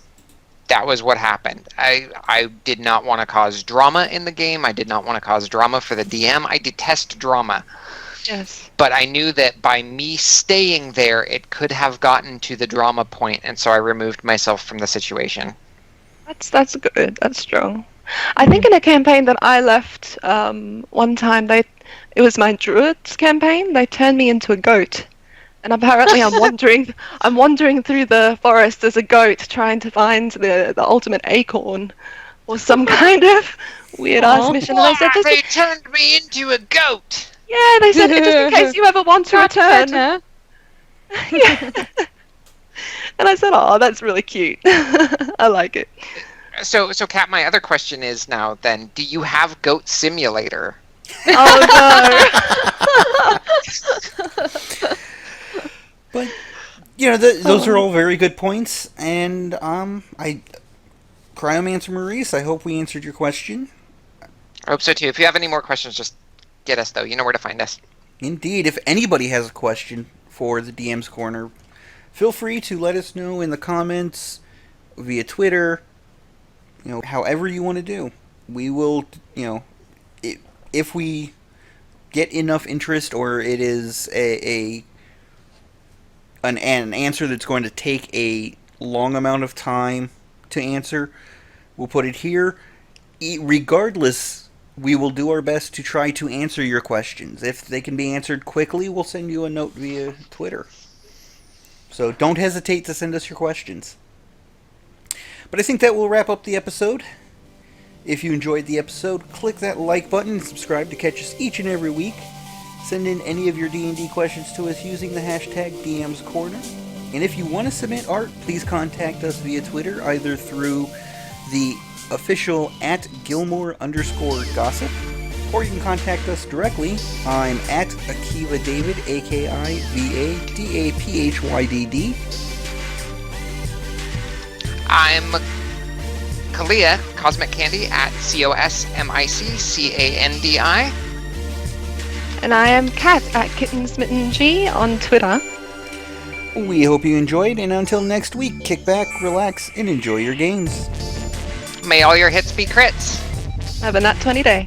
what happened. I did not want to cause drama in the game. I did not want to cause drama for the DM. I detest drama. Yes. But I knew that by me staying there, it could have gotten to the drama point, and so I removed myself from the situation. That's good. That's strong. I think in a campaign that I left one time, it was my druids campaign. They turned me into a goat, and apparently I'm wandering through the forest as a goat, trying to find the ultimate acorn, or some kind of weird ass mission. And They turned me into a goat. Yeah, they said just in case you ever want to return. Yeah. And I said, "Oh, that's really cute. I like it." So, Kat, my other question is now then, do you have Goat Simulator? Oh no. But those are all very good points, and Cryomancer Maurice, I hope we answered your question. I hope so too. If you have any more questions, just get us though. You know where to find us. Indeed, if anybody has a question for the DM's Corner, feel free to let us know in the comments, via Twitter, however you want to do. We will, if we get enough interest, or it is an answer that's going to take a long amount of time to answer, we'll put it here. Regardless, we will do our best to try to answer your questions. If they can be answered quickly, we'll send you a note via Twitter. So don't hesitate to send us your questions. But I think that will wrap up the episode. If you enjoyed the episode, click that like button and subscribe to catch us each and every week. Send in any of your D&D questions to us using the hashtag DM's Corner. And if you want to submit art, please contact us via Twitter, either through the official @Gilmore_gossip, or you can contact us directly. I'm @Akiva David, AKIVADAPHYDD. I'm Kalia, Cosmic Candy, @COSMICCANDI. And I am Kat @KittenSmittenG on Twitter. We hope you enjoyed, and until next week, kick back, relax, and enjoy your games. May all your hits be crits. Have a nat 20 day.